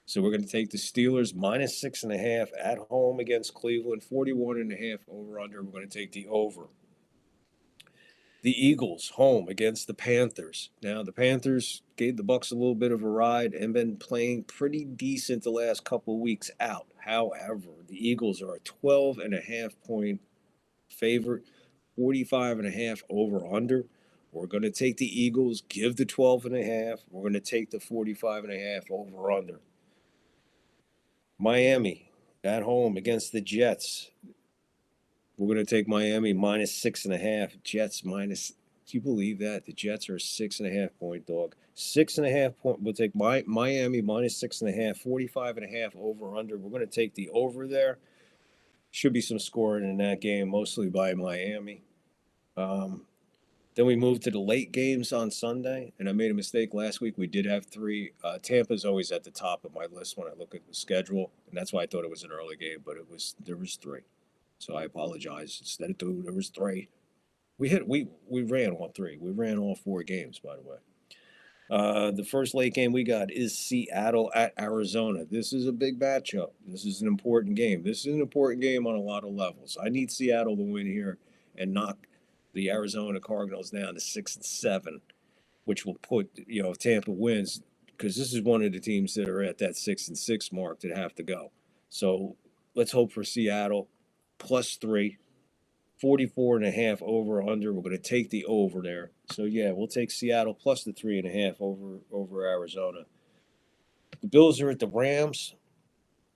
So we're going to take the Steelers -6.5 at home against Cleveland, 41.5 over under. We're going to take the over. The Eagles home against the Panthers. Now the Panthers gave the Bucks a little bit of a ride and been playing pretty decent the last couple of weeks out. However, the Eagles are a 12.5 point favorite, 45.5 over under. We're going to take the Eagles, give the 12.5. We're going to take the 45.5 over under. Miami at home against the Jets. We're going to take Miami minus 6.5. Jets minus. Do you believe that? The Jets are a 6.5 point dog. 6.5 point. We'll take Miami minus 6.5. 45.5 over under. We're going to take the over there. Should be some scoring in that game, mostly by Miami. Um, then we moved to the late games on Sunday, and I made a mistake last week. We did have three. Tampa's always at the top of my list when I look at the schedule, and that's why I thought it was an early game, but there was three. So I apologize. Instead of two, there was three. We ran all three. We ran all four games, by the way. The first late game we got is Seattle at Arizona. This is a big matchup. This is an important game. This is an important game on a lot of levels. I need Seattle to win here and knock the Arizona Cardinals down to 6-7, which will put if Tampa wins, because this is one of the teams that are at that 6-6 mark that have to go. So let's hope for Seattle plus 3. 44.5 over under. We're going to take the over there. So yeah, we'll take Seattle plus the 3.5 over Arizona. The Bills are at the Rams.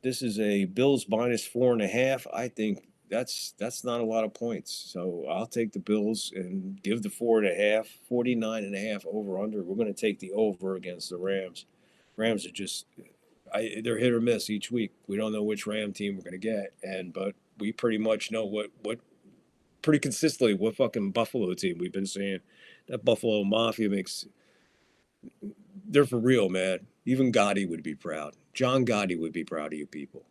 This is a Bills minus 4.5. I think that's not a lot of points. So I'll take the Bills and give the 4.5. 49.5 over under. We're going to take the over against the Rams. Rams are just they're hit or miss each week. We don't know which Ram team we're going to get, but we pretty much know what pretty consistently what fucking Buffalo team we've been seeing. That Buffalo Mafia they're for real, man. Even Gotti would be proud. John Gotti would be proud of you people.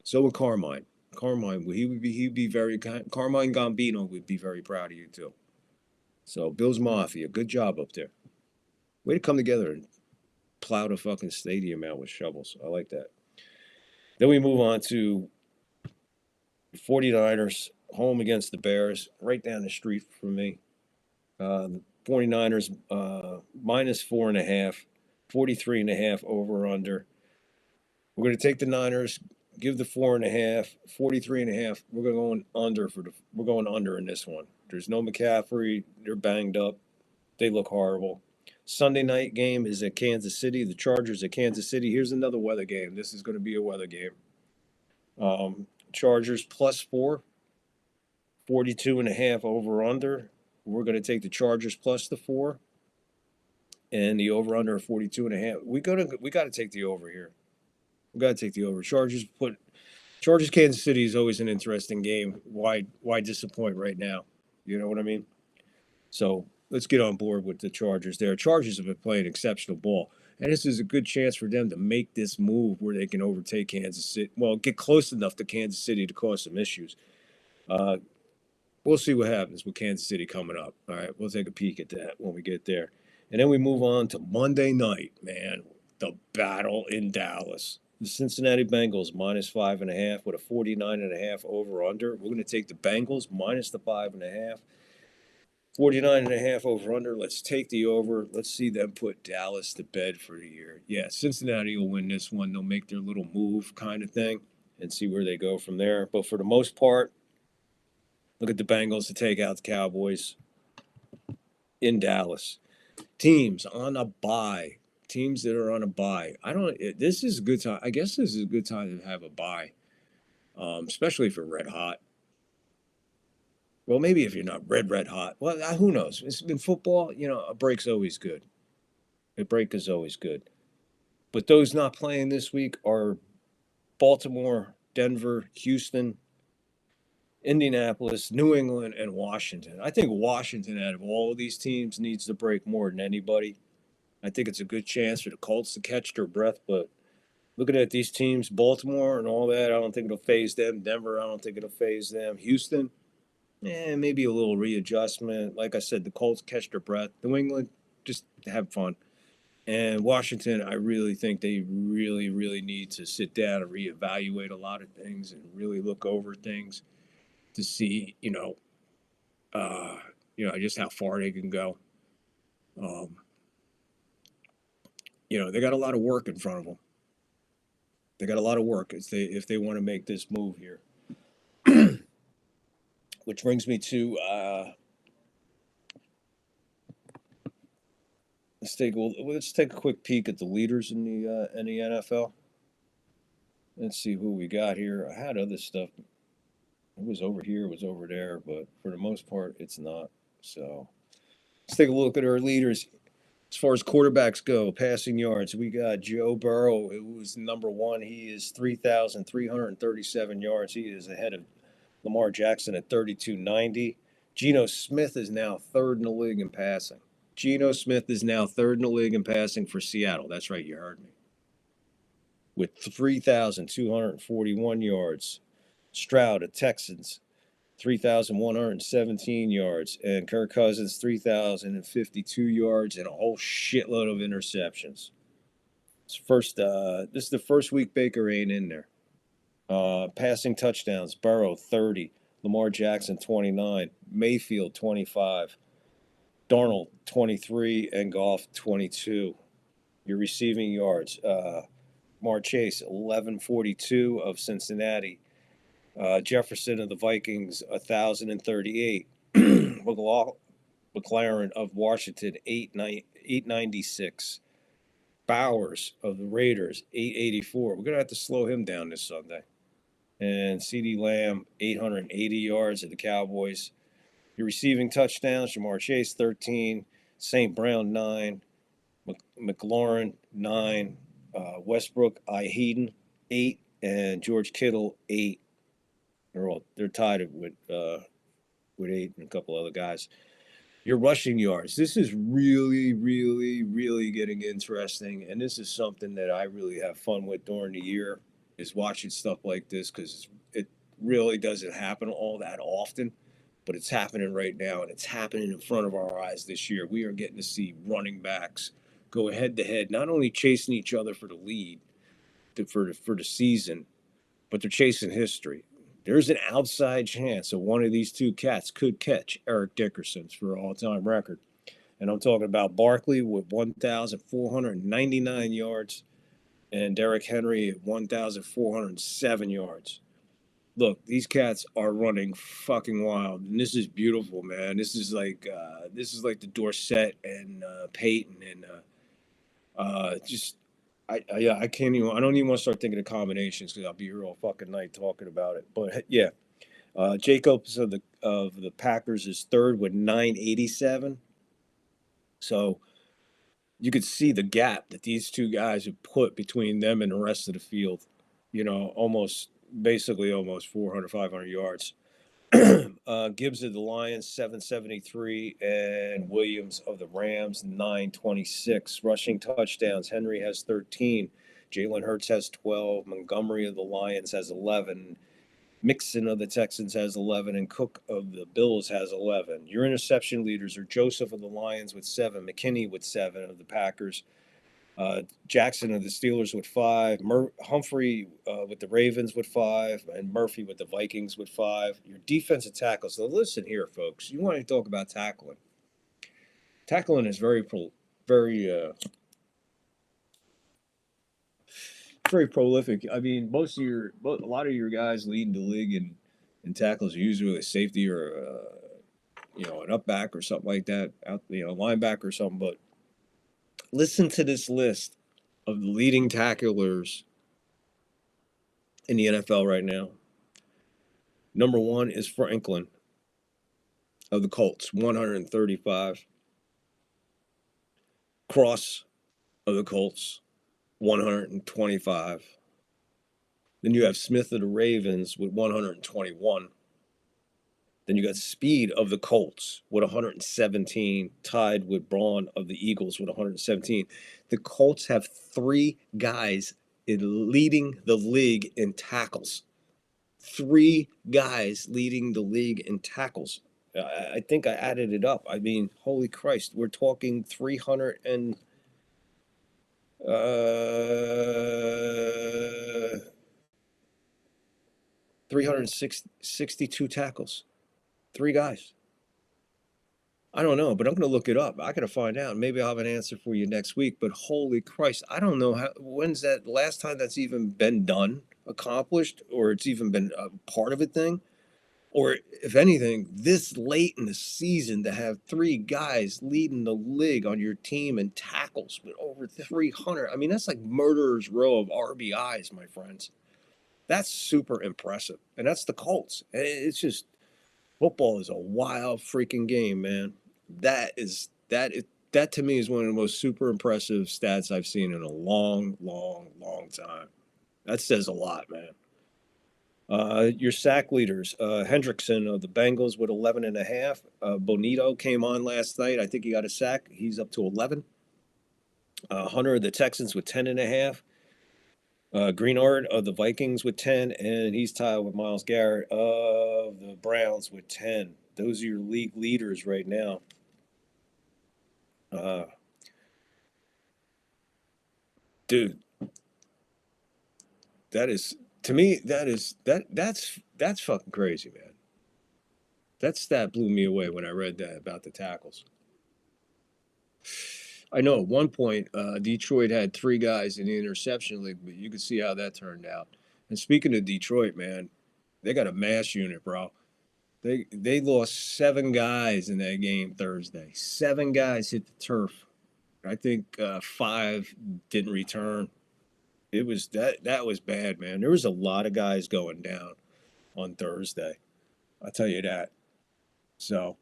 So would Carmine. He'd be very, Carmine Gambino would be very proud of you too. So Bills Mafia, good job up there. Way to come together and plow the fucking stadium out with shovels. I like that. Then we move on to 49ers home against the Bears, right down the street from me. The 49ers minus 4.5, 43.5 over under. We're going to take the Niners, give the 4.5, 43.5. We're going under in this one. There's no McCaffrey. They're banged up. They look horrible. Sunday night game is at Kansas City. The Chargers at Kansas City. Here's another weather game. This is going to be a weather game. Chargers plus 4, 42.5 over under. We're going to take the Chargers plus the 4 and the over under 42.5. We got to take the over here. We got to take the over. Chargers Kansas City is always an interesting game. Why disappoint right now? You know what I mean? So let's get on board with the Chargers there. Chargers have been playing exceptional ball. And this is a good chance for them to make this move where they can overtake Kansas City. Well, get close enough to Kansas City to cause some issues. We'll see what happens with Kansas City coming up. All right, we'll take a peek at that when we get there. And then we move on to Monday night, man. The battle in Dallas. The Cincinnati Bengals minus 5.5 with a 49.5 over under. We're going to take the Bengals minus the 5.5. 49.5 over under. Let's take the over. Let's see them put Dallas to bed for the year. Yeah, Cincinnati will win this one. They'll make their little move kind of thing and see where they go from there. But for the most part, look at the Bengals to take out the Cowboys in Dallas. Teams on a bye. Teams that are on a bye. This is a good time. I guess this is a good time to have a bye, especially for red hot. Well, maybe if you're not red hot. Well, who knows? It's been football. A break's always good. A break is always good. But those not playing this week are Baltimore, Denver, Houston, Indianapolis, New England, and Washington. I think Washington, out of all of these teams, needs to break more than anybody. I think it's a good chance for the Colts to catch their breath. But looking at these teams, Baltimore and all that, I don't think it'll phase them. Denver, I don't think it'll phase them. Houston, maybe a little readjustment. Like I said, the Colts catch their breath. New England, just have fun. And Washington, I really think they really, really need to sit down and reevaluate a lot of things and really look over things to see, just how far they can go. Um, they got a lot of work in front of them. They got a lot of work if they want to make this move here. Which brings me to let's take a quick peek at the leaders in the NFL. Let's see who we got here. I had other stuff. It was over here, it was over there, but for the most part, it's not. So let's take a look at our leaders. As far as quarterbacks go, passing yards, we got Joe Burrow, who was number one. He is 3,337 yards. He is ahead of Lamar Jackson at 3,290. Geno Smith is now third in the league in passing. Geno Smith is now third in the league in passing for Seattle. That's right, you heard me. With 3,241 yards. Stroud at Texans, 3,117 yards. And Kirk Cousins, 3,052 yards and a whole shitload of interceptions. This is the first week Baker ain't in there. Passing touchdowns, Burrow, 30. Lamar Jackson, 29. Mayfield, 25. Darnold, 23. And Goff, 22. Your receiving yards, Mar Chase, 1142 of Cincinnati. Jefferson of the Vikings, 1,038. McLaren of Washington, 896. Bowers of the Raiders, 884. We're going to have to slow him down this Sunday. And CeeDee Lamb, 880 yards of the Cowboys. Your receiving touchdowns, Jamar Chase, 13. St. Brown, 9. McLaurin, 9. Westbrook, Heaton, 8. And George Kittle, 8. They're tied with 8 and a couple other guys. Your rushing yards. This is really, really, really getting interesting, and this is something that I really have fun with during the year, is watching stuff like this, because it really doesn't happen all that often, but it's happening right now, and it's happening in front of our eyes this year. We are getting to see running backs go head to head, not only chasing each other for the lead for the season, but they're chasing history. There's an outside chance that one of these two cats could catch Eric Dickerson's for an all-time record. And I'm talking about Barkley with 1,499 yards and Derrick Henry at 1,407 yards. Look, these cats are running fucking wild, and this is beautiful, man. This is like the Dorsett and Peyton and just I can't even. I don't even want to start thinking of combinations, because I'll be here all fucking night talking about it. But yeah, Jacobs of the Packers is third with 987. So you could see the gap that these two guys have put between them and the rest of the field. Basically almost 400, 500 yards. Gibbs of the Lions, 773, and Williams of the Rams, 926. Rushing touchdowns, Henry has 13. Jalen Hurts has 12. Montgomery of the Lions has 11. Mixon of the Texans has 11. And Cook of the Bills has 11. Your interception leaders are Joseph of the Lions with 7. McKinney with 7 of the Packers. Jackson of the Steelers with 5, Humphrey with the Ravens with 5, and Murphy with the Vikings with 5. Your defensive tackles. So listen here, folks. You want to talk about tackling. Tackling is very prolific. I mean, a lot of your guys leading the league in tackles are usually a safety or an up back or something like that, linebacker or something. But listen to this list of the leading tacklers in the NFL right now. Number 1 is Franklin of the Colts, 135. Cross of the Colts, 125. Then you have Smith of the Ravens with 121. Then you got Speed of the Colts with 117, tied with Braun of the Eagles with 117. The Colts have 3 guys leading the league in tackles. 3 guys leading the league in tackles. I think I added it up. I mean, holy Christ, we're talking 362 tackles. 3 guys. I don't know, but I'm going to look it up. I got to find out. Maybe I'll have an answer for you next week. But holy Christ, I don't know when's that last time that's even been done, accomplished, or it's even been a part of a thing. Or if anything, this late in the season to have three guys leading the league on your team in tackles with over 300. I mean, that's like murderer's row of RBIs, my friends. That's super impressive. And that's the Colts. It's just football is a wild freaking game, man. That to me is one of the most super impressive stats I've seen in a long, long, long time. That says a lot, man. Your sack leaders, Hendrickson of the Bengals with 11 and a half. Bonito came on last night. I think he got a sack. He's up to 11. Hunter of the Texans with 10 and a half. Greenard of the Vikings with 10, and he's tied with Miles Garrett of the Browns with 10. Those are your league leaders right now. Uh, Dude, that is to me that's fucking crazy, man. That stat blew me away when I read that about the tackles. I know at one point Detroit had three guys in the interception league, but you could see how that turned out. And speaking of Detroit, man, they got a mass unit, bro. They lost seven guys in that game Thursday. Seven guys hit the turf. I think five didn't return. It was that was bad, man. There was a lot of guys going down on Thursday. I'll tell you that. So,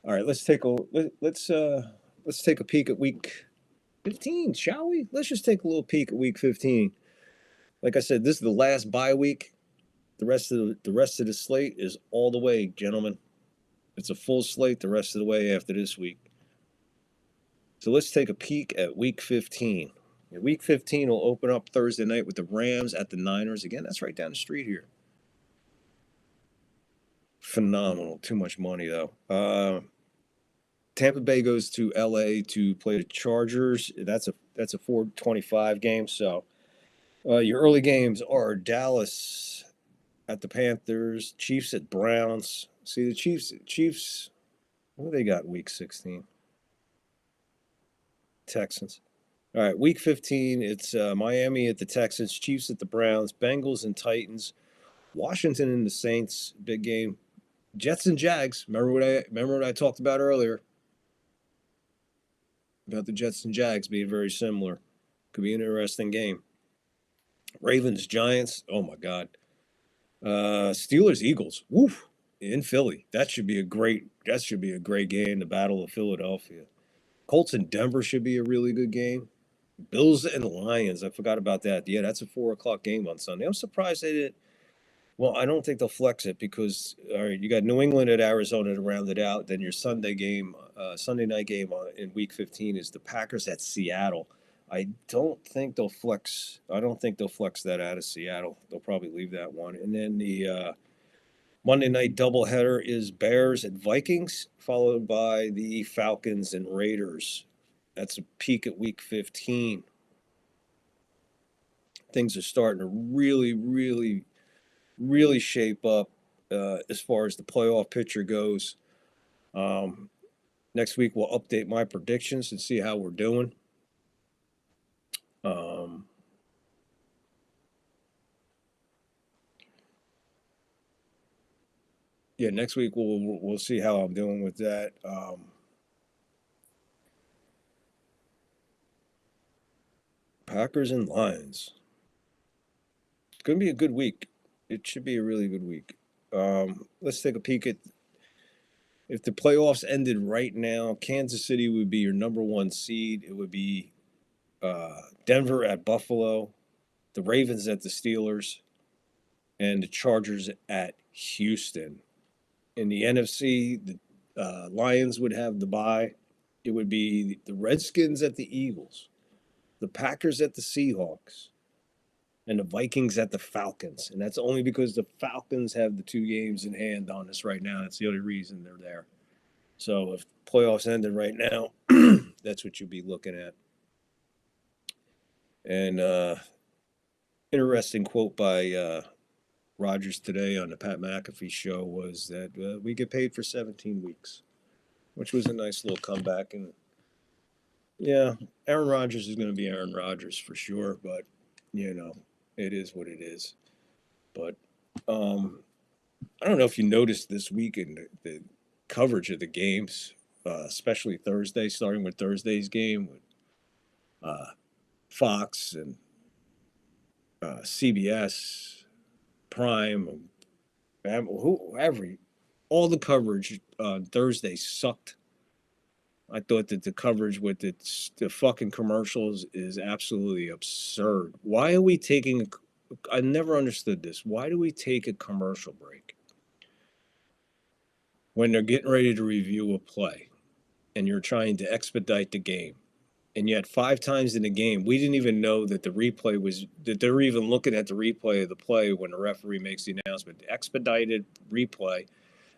all right, let's take a peek at week 15, shall we? Let's just take a little peek at week 15. Like I said, this is the last bye week. The rest of the slate is all the way, gentlemen. It's a full slate the rest of the way after this week. So let's take a peek at week 15. Week 15 will open up Thursday night with the Rams at the Niners. Again, that's right down the street here. Phenomenal. Too much money, though. Tampa Bay goes to LA to play the Chargers. That's a 425 game. So your early games are Dallas at the Panthers, Chiefs at Browns. See the Chiefs. What do they got in week 16? Texans. All right, week 15, it's Miami at the Texans, Chiefs at the Browns, Bengals and Titans, Washington and the Saints, big game. Jets and Jags. Remember what I talked about earlier about the Jets and Jags being very similar. Could be an interesting game. Ravens Giants. Oh my God. Steelers Eagles. Woof. In Philly. That should be a great game. The Battle of Philadelphia. Colts and Denver should be a really good game. Bills and Lions. I forgot about that. Yeah, that's a 4 o'clock game on Sunday. I'm surprised they didn't. Well, I don't think they'll flex it because all right, you got New England at Arizona to round it out. Then your Sunday night game in Week 15 is the Packers at Seattle. I don't think they'll flex. I don't think they'll flex that out of Seattle. They'll probably leave that one. And then the Monday night doubleheader is Bears at Vikings, followed by the Falcons and Raiders. That's a peek at Week 15. Things are starting to really, really, really shape up as far as the playoff picture goes. Um, Next week we'll update my predictions and see how we're doing. Um, yeah, next week we'll see how I'm doing with that. Packers and Lions. It's going to be a good week. It should be a really good week. Let's take a peek at if the playoffs ended right now. Kansas City would be your number one seed. It would be Denver at Buffalo, the Ravens at the Steelers, and the Chargers at Houston. In the NFC, the Lions would have the bye. It would be the Redskins at the Eagles, the Packers at the Seahawks, and the Vikings at the Falcons. And that's only because the Falcons have the two games in hand on us right now. That's the only reason they're there. So if playoffs ended right now, that's what you'd be looking at. And interesting quote by Rogers today on the Pat McAfee show was that we get paid for 17 weeks. which was a nice little comeback. And yeah, Aaron Rodgers is going to be Aaron Rodgers for sure, but you know, it is what it is. But um, I don't know if you noticed this weekend the coverage of the games, especially Thursday, starting with Thursday's game with uh, Fox and CBS, Prime, every all the coverage on Thursday sucked. I thought that the coverage with the fucking commercials is absolutely absurd. Why are we taking? I never understood this. Why do we take a commercial break when they're getting ready to review a play and you're trying to expedite the game? And yet, 5 times in the game, we didn't even know that the replay was that they're even looking at the replay of the play when the referee makes the announcement. The expedited replay,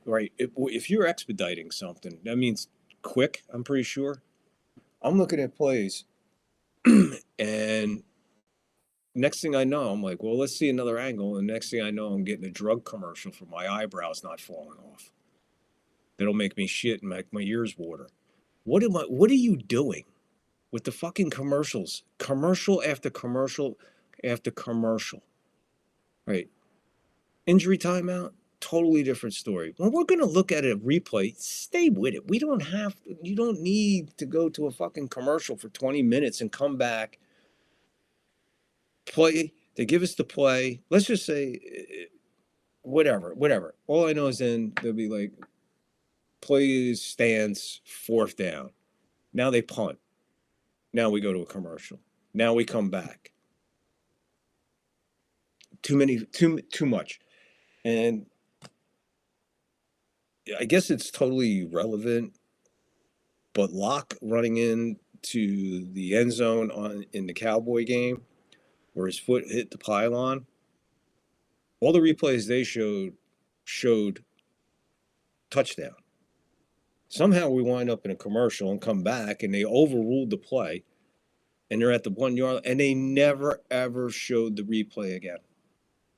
right? If you're expediting something, that means quick. I'm pretty sure. I'm looking at plays, and next thing I know, I'm like, well, let's see another angle. And next thing I know, I'm getting a drug commercial for my eyebrows not falling off. That'll make me shit and make my ears water. What are you doing with the fucking commercials? Commercial after commercial after commercial. Right. Injury timeout, totally different story. When we're gonna look at a replay, stay with it. You don't need to go to a fucking commercial for 20 minutes and come back, play. They give us the play. Let's just say whatever. All I know is then they'll be like, play stands, fourth down. Now they punt. Now we go to a commercial. Now we come back. Too much. And I guess it's totally irrelevant, but Locke running in to the end zone in the Cowboy game where his foot hit the pylon, all the replays they showed touchdown. Somehow we wind up in a commercial and come back and they overruled the play and they're at the 1 yard and they never ever showed the replay again.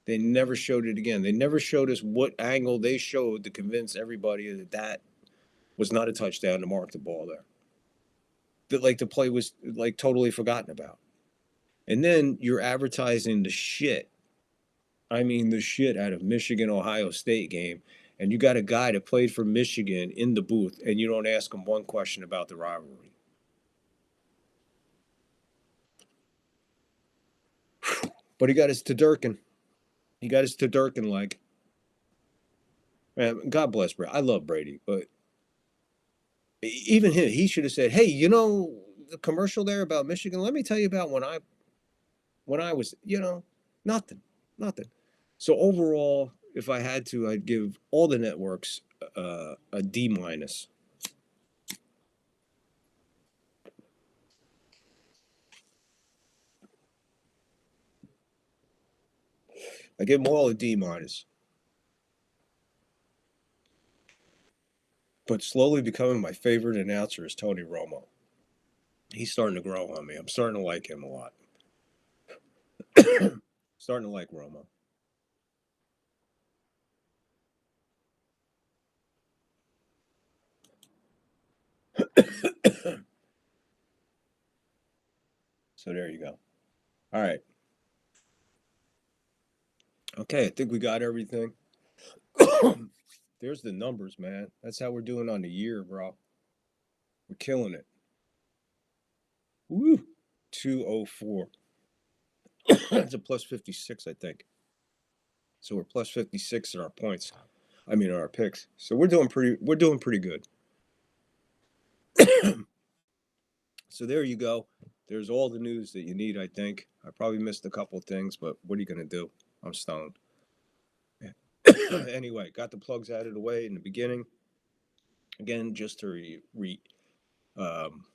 They never showed it again. They never showed us what angle they showed to convince everybody that was not a touchdown to mark the ball there. That like the play was like totally forgotten about. And then you're advertising the shit. I mean the shit out of Michigan Ohio State game. And you got a guy that played for Michigan in the booth and you don't ask him one question about the rivalry. But he got his Tedurkin. He got his Tedurkin leg. Man, God bless Brady. I love Brady, but even him, he should have said, "Hey, the commercial there about Michigan. Let me tell you about when I was, nothing, nothing." So overall, if I had to, I'd give all the networks a D minus. I give them all a D minus. But slowly becoming my favorite announcer is Tony Romo. He's starting to grow on me. I'm starting to like him a lot. Starting to like Romo. So there you go. All right. Okay, I think we got everything. There's the numbers, man. That's how we're doing on the year, bro. We're killing it. Woo. 204. That's a plus 56, I think. So we're plus 56 in our points. I mean, in our picks. So we're doing pretty good. So there you go. There's all the news that you need, I think. I probably missed a couple things, but what are you going to do? I'm stoned. Anyway, got the plugs out of the way in the beginning. Again, just to um,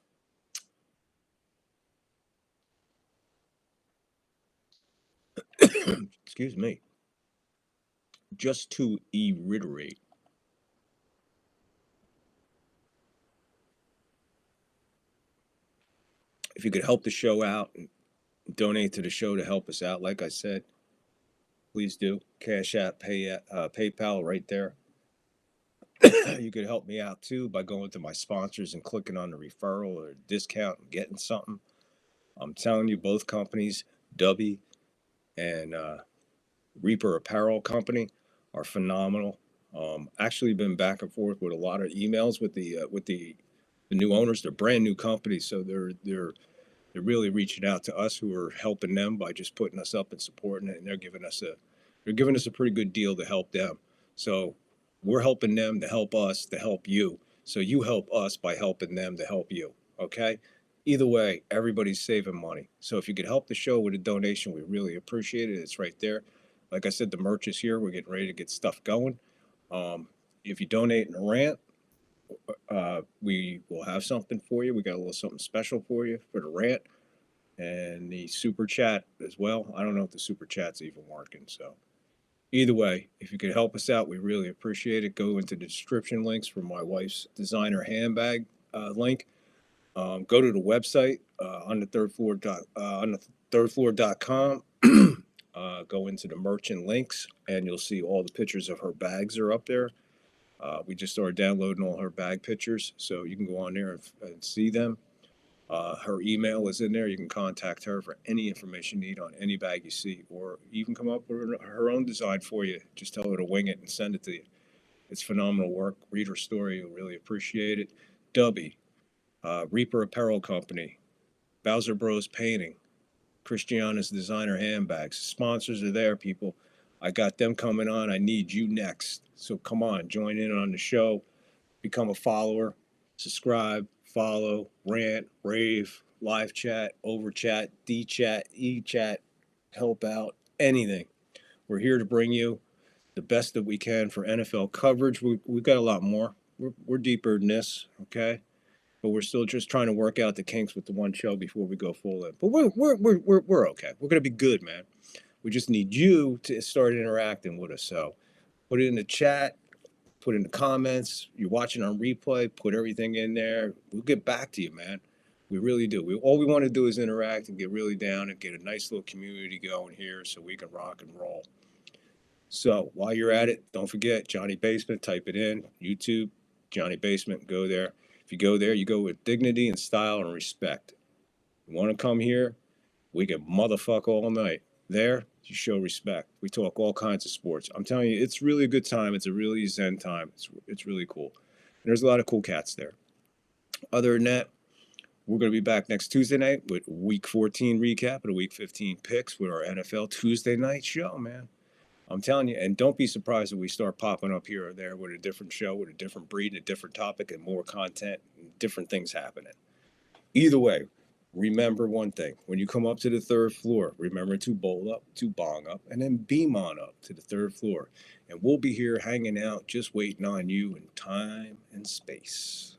excuse me, just to reiterate, if you could help the show out and donate to the show to help us out, like I said, please do. Cash App, PayPal, right there. You could help me out too by going to my sponsors and clicking on the referral or discount and getting something. I'm telling you, both companies, Dubby and Reaper Apparel Company, are phenomenal. Actually, been back and forth with a lot of emails with the new owners. They're brand new companies, so they're really reaching out to us who are helping them by just putting us up and supporting it, and they're giving us a pretty good deal to help them. So we're helping them to help us to help you. So you help us by helping them to help you. Okay. Either way, everybody's saving money. So if you could help the show with a donation, we really appreciate it. It's right there. Like I said, the merch is here. We're getting ready to get stuff going. Um, if you donate in a rant, we will have something for you. We got a little something special for you for the rant and the super chat as well. I don't know if the super chat's even working. So either way, if you could help us out, we really appreciate it. Go into the description links for my wife's designer handbag link. Go to the website on the third floor on the third floor.com. Go into the merchant links and you'll see all the pictures of her bags are up there. We just started downloading all her bag pictures, so you can go on there and see them. Her email is in there. You can contact her for any information you need on any bag you see, or even come up with her own design for you. Just tell her to wing it and send it to you. It's phenomenal work. Read her story. You'll really appreciate it. Dubby, Reaper Apparel Company, Bowser Bros Painting, Christiana's Designer Handbags. Sponsors are there, people. I got them coming on. I need you next. So come on, join in on the show, become a follower, subscribe, follow, rant, rave, live chat, over chat, D chat, E chat, help out, anything. We're here to bring you the best that we can for NFL coverage. We've got a lot more. We're deeper than this, okay? But we're still just trying to work out the kinks with the one show before we go full in. But we're okay. We're gonna be good, man. We just need you to start interacting with us. So put it in the chat, put in the comments. You're watching on replay, put everything in there. We'll get back to you, man. We really do. All we want to do is interact and get really down and get a nice little community going here so we can rock and roll. So while you're at it, don't forget Johnny Basement, type it in, YouTube, Johnny Basement, go there. If you go there, you go with dignity and style and respect. You want to come here, we can motherfuck all night. There, you show respect. We talk all kinds of sports. I'm telling you, it's really a good time. It's a really zen time. It's really cool. And there's a lot of cool cats there. Other than that, we're going to be back next Tuesday night with Week 14 recap and a Week 15 picks with our NFL Tuesday night show, man. I'm telling you, and don't be surprised if we start popping up here or there with a different show, with a different breed, and a different topic, and more content, and different things happening. Either way, remember one thing. When you come up to the third floor, remember to bowl up, to bong up, and then beam on up to the third floor. And we'll be here hanging out, just waiting on you in time and space.